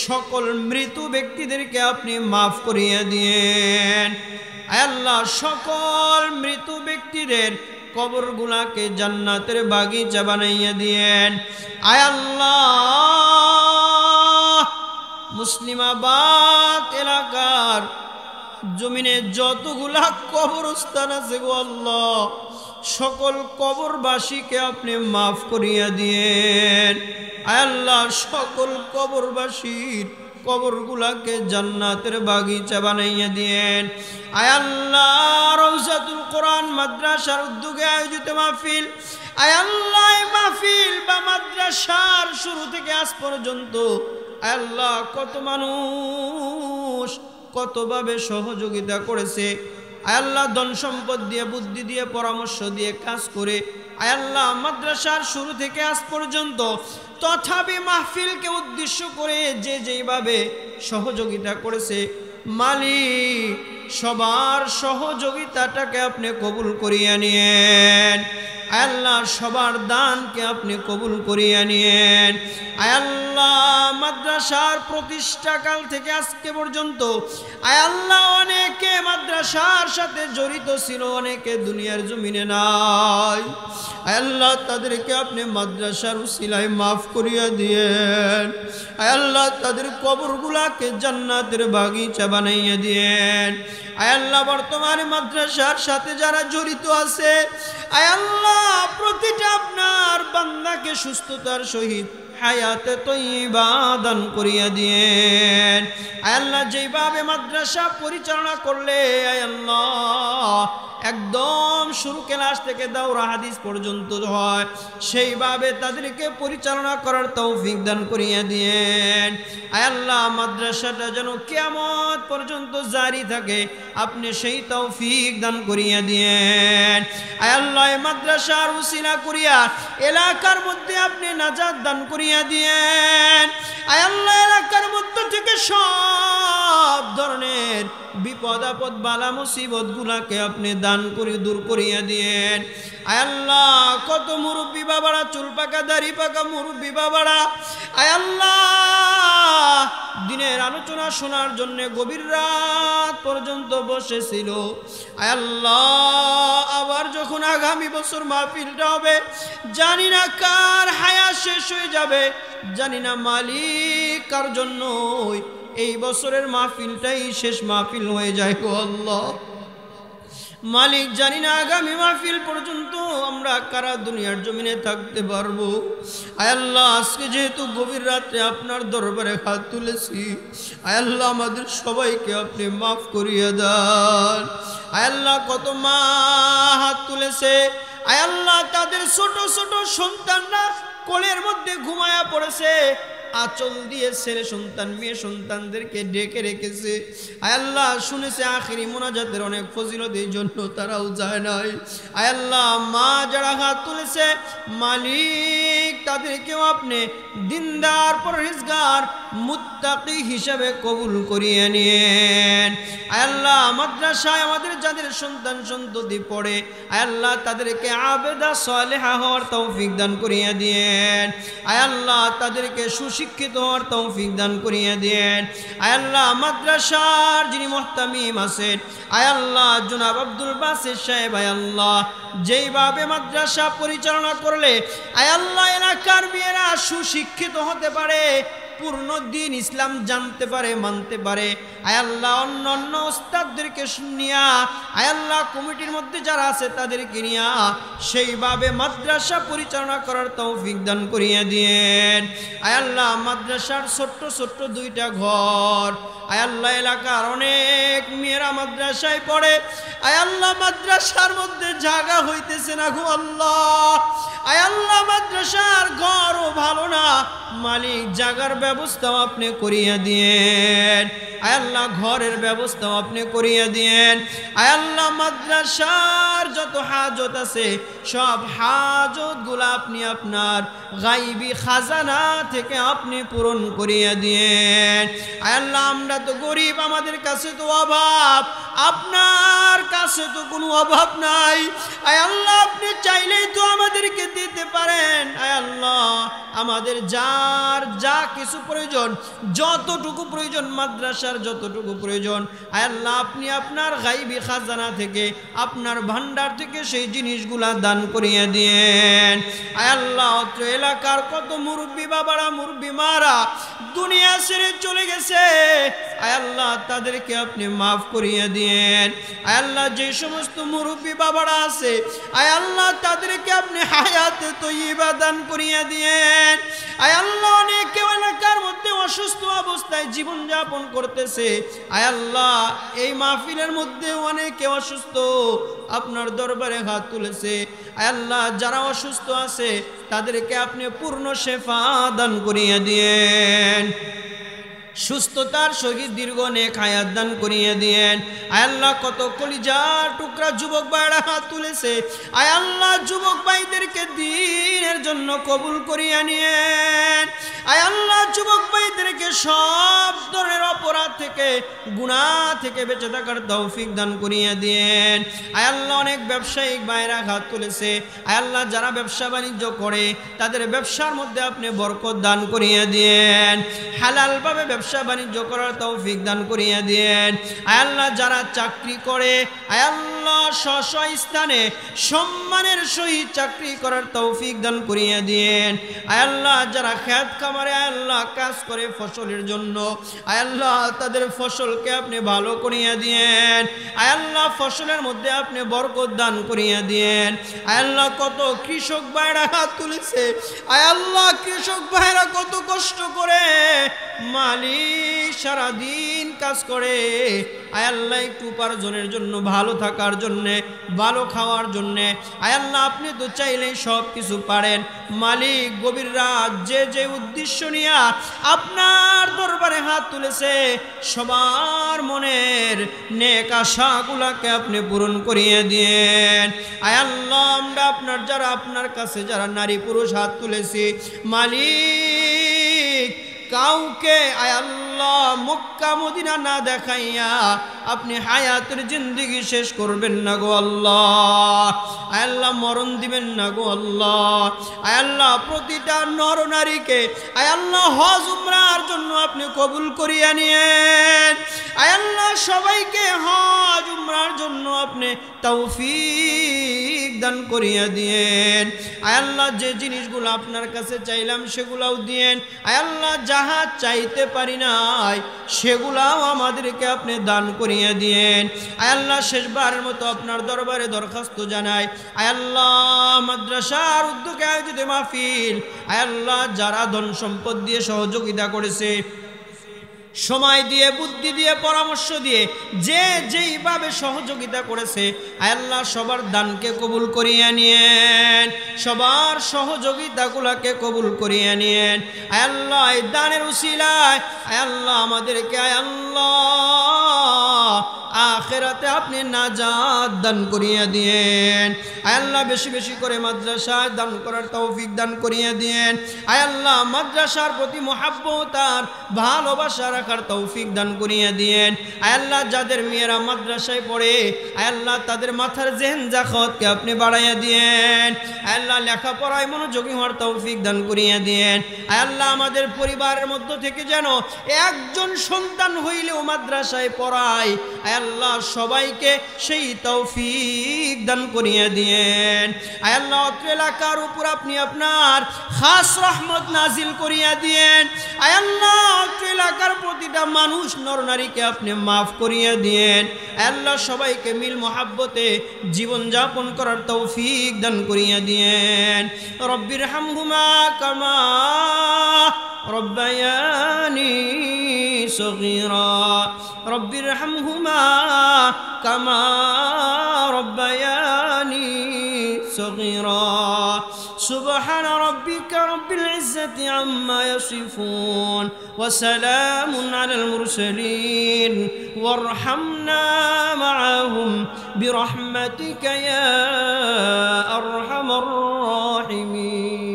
সকল মৃত ব্যক্তিদেরকে আপনি মাফ করিয়ে দিয়েন। আল্লাহ সকল মৃত ব্যক্তিদের কবরগুলাকে জান্নাতের বাগিচা বানাইয়া দিয়েন। আল্লাহ মুসলিমাবাদ এলাকার জমিনে যতগুলা কবরস্থান আছে গো আল্লাহ সকল কবরবাসীকে আপনি মাফ করিয়া দিয়েন। আল্লাহ সকল কবরবাসীর কবরগুলাকে জান্নাতের বাগিচা বানাইয়া দিয়েন। আল্লাহ রওজাতুল কোরআন মাদ্রাসার উদ্যোগে আয়োজিত মাহফিল, আল্লাহ মাহফিল বা মাদ্রাসার শুরু থেকে আজ পর্যন্ত আল্লাহ কত মানুষ কতভাবে সহযোগিতা করেছে। আল্লাহ ধন সম্পদ দিয়ে বুদ্ধি দিয়ে পরামর্শ দিয়ে কাজ করে আল্লাহ মাদ্রাসার শুরু থেকে আজ পর্যন্ত তথাপি মাহফিলকে উদ্দেশ্য করে যে যেইভাবে সহযোগিতা করেছে মালিক সবার সহযোগিতাটাকে আপনি কবুল করিয়া নিয়েন। আল্লাহ সবার দানকে আপনি কবুল করিয়া নিয়েন। আল্লাহ মাদ্রাসার প্রতিষ্ঠাকাল থেকে আজকে পর্যন্ত আল্লাহ অনেকে মাদ্রাসার সাথে জড়িত ছিল, অনেকে দুনিয়ার জমিনে নাই। আল্লাহ তাদেরকে আপনি মাদ্রাসার উসিলায় মাফ করিয়া দিয়েন। আল্লাহ তাদের কবরগুলাকে জান্নাতের বাগিচা বানাইয়া দিয়েন। আল্লাহ বর্তমানে মাদ্রাসার সাথে যারা জড়িত আছে আল্লাহ প্রতিটা আপনার বান্দাকে সুস্থতার সহিত হায়াতে তৈবা দান করিয়া দিয়েন। আল্লাহ যেইভাবে মাদ্রাসা পরিচালনা করলে আল্লাহ একদম শুরু ক্লাস থেকে দাওরা হাদিস পর্যন্ত হয় সেইভাবে তাদেরকে পরিচালনা করার তৌফিক দান করিয়া দিয়েন। আল্লাহ মাদ্রাসাটা যেন কিয়ামত পর্যন্ত জারি থাকে আপনি সেই তৌফিক দান করিয়া দিয়েন। আল্লাহ মাদ্রাসার উসিলা করিয়া এলাকার মধ্যে আপনি নাজাত দান করিয়া দিয়েন। আল্লাহ এলাকার মধ্য থেকে সব ধরনের বিপদ আপদ বালা মুসিবত গুলাকে আপনি দান করে দূর করিয়া দিয়েন। আল্লাহ কত মুরব্বী বাবারা চুল পাকা দাড়ি পাকা মুরব্বী বাবারা আল্লাহ দিনের আলোচনা শোনার জন্য গভীর রাত পর্যন্ত বসেছিল। আল্লাহ আবার যখন আগামী বছর মাহফিলটা হবে জানি না কার হায়াত শেষ হয়ে যাবে, জানি না মালিক কার জন্য এই বছরের মাহফিলটাই শেষ মাহফিল হয়ে যায় গো আল্লাহ। মালিক জানি না আগামী মাহফিল পর্যন্ত আমরা কারা দুনিয়ার জমিনে থাকতে পারবো। আল্লাহ আজকে যেহেতু গভীর রাত্রে আপনার দরবারে হাত তুলেছি আল্লাহ আমাদের সবাইকে আপনি মাফ করিয়ে দেন। আল্লাহ কত মা হাত তুলেছে আল্লাহ তাদের ছোট ছোট সন্তানরা কোলের মধ্যে ঘুমায়া পড়েছে, আঁচল দিয়ে ছেলে সন্তান মেয়ে সন্তানদেরকে ডেকে রেখেছে। আল্লাহ শুনেছে আখিরি মোনাজাতের অনেক ফজিলত, এই জন্য তারাও যায় নাই। আল্লাহ মা যারা হাত তুলেছে মালিক তাদেরকেও আপনি দিনদার পরহেজগার মুত্তাকি হিসাবে কবুল করিয়ে নিয়েন। আল্লাহ মাদ্রাসায় আমাদের যাদের সন্তান সন্ততি পড়ে আল্লাহ তাদেরকে আবেদা সালেহা হওয়ার তৌফিক দান করিয়ে দিয়েন। আল্লাহ তাদেরকে সুশিক্ষিত হওয়ার তৌফিক দান করিয়ে দেন। আল্লাহ মাদ্রাসার যিনি মুহতামিম আছেন আল্লাহ জনাব আব্দুল বাসির সাহেব আল্লাহ যেইভাবে মাদ্রাসা পরিচালনা করলে আল্লাহ এলাকার মেয়েরা সুশিক্ষিত হতে পারে পূর্ণ দিন ইসলাম জানতে পারে, মানতে পারে। আয় আল্লাহ অন্য অন্য ওস্তাদদেরকে নিয়া, আয় আল্লাহ কমিটির মধ্যে যারা আছে তাদেরকে নিয়া সেইভাবে মাদ্রাসা পরিচালনা করার তৌফিক দান করিয়ে দিয়েন। আয় আল্লাহ মাদ্রাসার ছোট্ট ছোট্ট দুইটা ঘর, আয় আল্লাহ এলাকার অনেক মেয়েরা মাদ্রাসায় পড়ে, আয় আল্লাহ মাদ্রাসার মধ্যে জায়গা হইতেছে না গো আল্লাহ। আয় আল্লাহ মাদ্রাসার ঘরও ভালো না, মালিক জায়গার ব্যবস্থাও আপনি করিয়ে দিয়েন। আয় আল্লাহ ঘরের ব্যবস্থাও আপনি করিয়ে দিয়েন। আয় আল্লাহ মাদ্রাসার যত হাজত আছে সব হাজতগুলো আপনি আপনার গাইবী খাজানা থেকে আপনি পূরণ করিয়ে দিয়েন। আয় আল্লাহ আমরা তো গরিব, আমাদের কাছে তো অভাব, আপনার কাছে তো কোনো অভাব নাই। আয় আল্লাহ আপনি চাইলেই তো আমাদেরকে দিতে পারেন। আয় আল্লাহ আমাদের যার যা কিছু প্রয়োজন, যতটুকু প্রয়োজন মাদ্রাসার যতটুকু প্রয়োজন, আয় আল্লাহ আপনি আপনার গাইবী খাজানা থেকে, আপনার ভান্ডার থেকে সেই জিনিসগুলা দান করিয়ে দিয়েন। আয় আল্লাহ অত্র এলাকার কত মুরব্বী বাবারা, মুরব্বী মারা দুনিয়া ছেড়ে চলে গেছে, আয় আল্লাহ তাদেরকে আপনি মাফ করিয়ে দিয়েন। আয় আল্লাহ যে সমস্ত মুরব্বী বাবারা আছে, আয় আল্লাহ তাদেরকে আপনি হায়াতে তয়্যিবা দান করিয়ে দিয়েন। আয় আল্লাহ অনেকে এলাকার মধ্যে অসুস্থ অবস্থায় জীবন যাপন করতেছে, আয় আল্লাহ এই মাহফিলের মধ্যে অনেকে অসুস্থ, আপনার দরবারে হাত তুলেছে। আয় আল্লাহ যারা অসুস্থ আছে তাদেরকে আপনি পূর্ণ শেফা দান করিয়ে দিয়েন, সুস্থতার সহিত দীর্ঘ নেক হায়াত দান করিয়ে দিয়েন। আয় আল্লাহ কত কলিজার টুকরা যুবক ভাইরা হাত তুলেছে, আয় আল্লাহ যুবক ভাইদেরকে দ্বীনের জন্য কবুল করিয়ে নিয়েন। আয় আল্লাহ যুবক ভাইদেরকে সব ধরনের অপরাধ থেকে, গুনাহ থেকে বেঁচে থাকার তৌফিক দান করিয়ে দিয়েন। আয় আল্লাহ অনেক ব্যবসায়িক ভাইরা হাত তুলেছে, আয় আল্লাহ যারা ব্যবসা বাণিজ্য করে তাদের ব্যবসার মধ্যে আপনি বরকত দান করিয়ে দিয়েন, হালালভাবে ব্যবসা বাণিজ্য করার তৌফিক দান করিয়ে দিয়েন। আয় আল্লাহ যারা চাকরি করে, আয় আল্লাহ স্ব স্থানে সম্মানের সহিত চাকরি করার তৌফিক দান করিয়ে দিয়েন। আয় আল্লাহ যারা খেত খামারে আয় আল্লাহ কাজ করে ফসলের জন্য, আয় আল্লাহ তাদের ফসলকে আপনি ভালো করিয়ে দিয়েন। আয় আল্লাহ ফসলের মধ্যে আপনি বরকত দান করিয়ে দিয়েন। আয় আল্লাহ কত কৃষক ভাইরা হাত তুলেছে, আয় আল্লাহ কৃষক ভাইরা কত কষ্ট করে মালিক সারাদিন কাজ করে, আয় আল্লাহ একটু উপার্জনের জন্য, ভালো থাকার জন্যে, ভালো খাওয়ার জন্যে। আয় আল্লাহ আপনি তো চাইলেই সব কিছু পারেন মালিক। গভীর রাত যে যে উদ্দেশ্য নিয়ে আপনার দরবারে হাত তুলেছে সবার মনের নেক আশাগুলাকে আপনি পূরণ করিয়ে দিয়েন। আয় আল্লাহ আমরা আপনার যারা আপনার কাছে যারা নারী পুরুষ হাত তুলেছি মালিক, কাউকে আয় আল্লাহ মক্কা মদিনা না দেখাইয়া আপনি হায়াতের জিন্দেগি শেষ করবেন না গো আল্লাহ। আয় আল্লাহ মরণ দিবেন না গো আল্লাহ। আয় আল্লাহ প্রতিটা নর নারীকে আয় আল্লাহ হজ উমরার জন্য আপনি কবুল করিয়া নিয়েন। আয় আল্লাহ সবাইকে হজ উমরার জন্য আপনি তৌফিক দান করিয়া দিয়েন। আয় আল্লাহ যে জিনিসগুলো আপনার কাছে চাইলাম সেগুলাও দিয়েন। আয় আল্লাহ যাহা চাইতে পারি নাই সেগুলাও আমাদেরকে আপনি দান করিয়া দিয়েন। আয় আল্লাহ শেষবারের মতো আপনার দরবারে দরখাস্ত জানাই, আয় আল্লাহ মাদ্রাসার উদ্যোগে আয়োজিত মাহফিল, আয় আল্লাহ যারা ধন সম্পদ দিয়ে সহযোগিতা করেছে, সময় দিয়ে, বুদ্ধি দিয়ে, পরামর্শ দিয়ে যে যেইভাবে সহযোগিতা করেছে, আয় আল্লাহ সবার দানকে কবুল করিয়ে নিয়েন, সবার সহযোগিতাগুলোকে কবুল করিয়ে নিয়েন। আয় আল্লাহ এই দানের উসিলায় আয় আল্লাহ আমাদেরকে আয় আল্লাহ আখিরাতে আপনি নাজাত দান করিয়ে দিয়েন। আয় আল্লাহ বেশি বেশি করে মাদ্রাসায় দান করার তৌফিক দান করিয়ে দিয়েন। আয় আল্লাহ মাদ্রাসার প্রতি মহাব্বত আর ভালোবাসা রাখার তৌফিক দান করিয়ে দিয়েন। আয় আল্লাহ যাদের মেয়েরা মাদ্রাসায় পড়ে আয় আল্লাহ তাদের মাথার জেহেন জাখতকে আপনি বাড়াইয়া দিয়েন। আয় আল্লাহ লেখাপড়ায় মনোযোগী হওয়ার তৌফিক দান করিয়ে দিয়েন। আয় আল্লাহ আমাদের পরিবারের মধ্য থেকে যেন একজন সন্তান হইলেও মাদ্রাসায় পড়ায়, আয় আল্লাহ সবাইকে সেই তৌফিক দান করিয়ে দিয়েন। আয় আল্লাহ অত্র এলাকার উপর আপনি আপনার খাস রহমত নাজিল করিয়া দিয়েন। আয় আল্লাহ অত্র এলাকার প্রতিটা মানুষ নরনারীকে আপনি মাফ করিয়ে দিয়েন। আয় আল্লাহ সবাইকে মিল মোহাব্বতে জীবন যাপন করার তৌফিক দান করিয়া দিয়েন। রব্বির হামহুমা কামা রব্বায়ানি সগীরা রব্বির হামহুমা কামা রব্বায়ানি সগীরা সুবহান রাব্বিকা রব্বিল ইজ্জাতি আম্মা ইয়াসিফুন ওয়া সালামুন আলাল মুরসালিন ওয়ারহামনা মাআহুম বিরহমাতিকা ইয়া আরহামার রাহিমিন।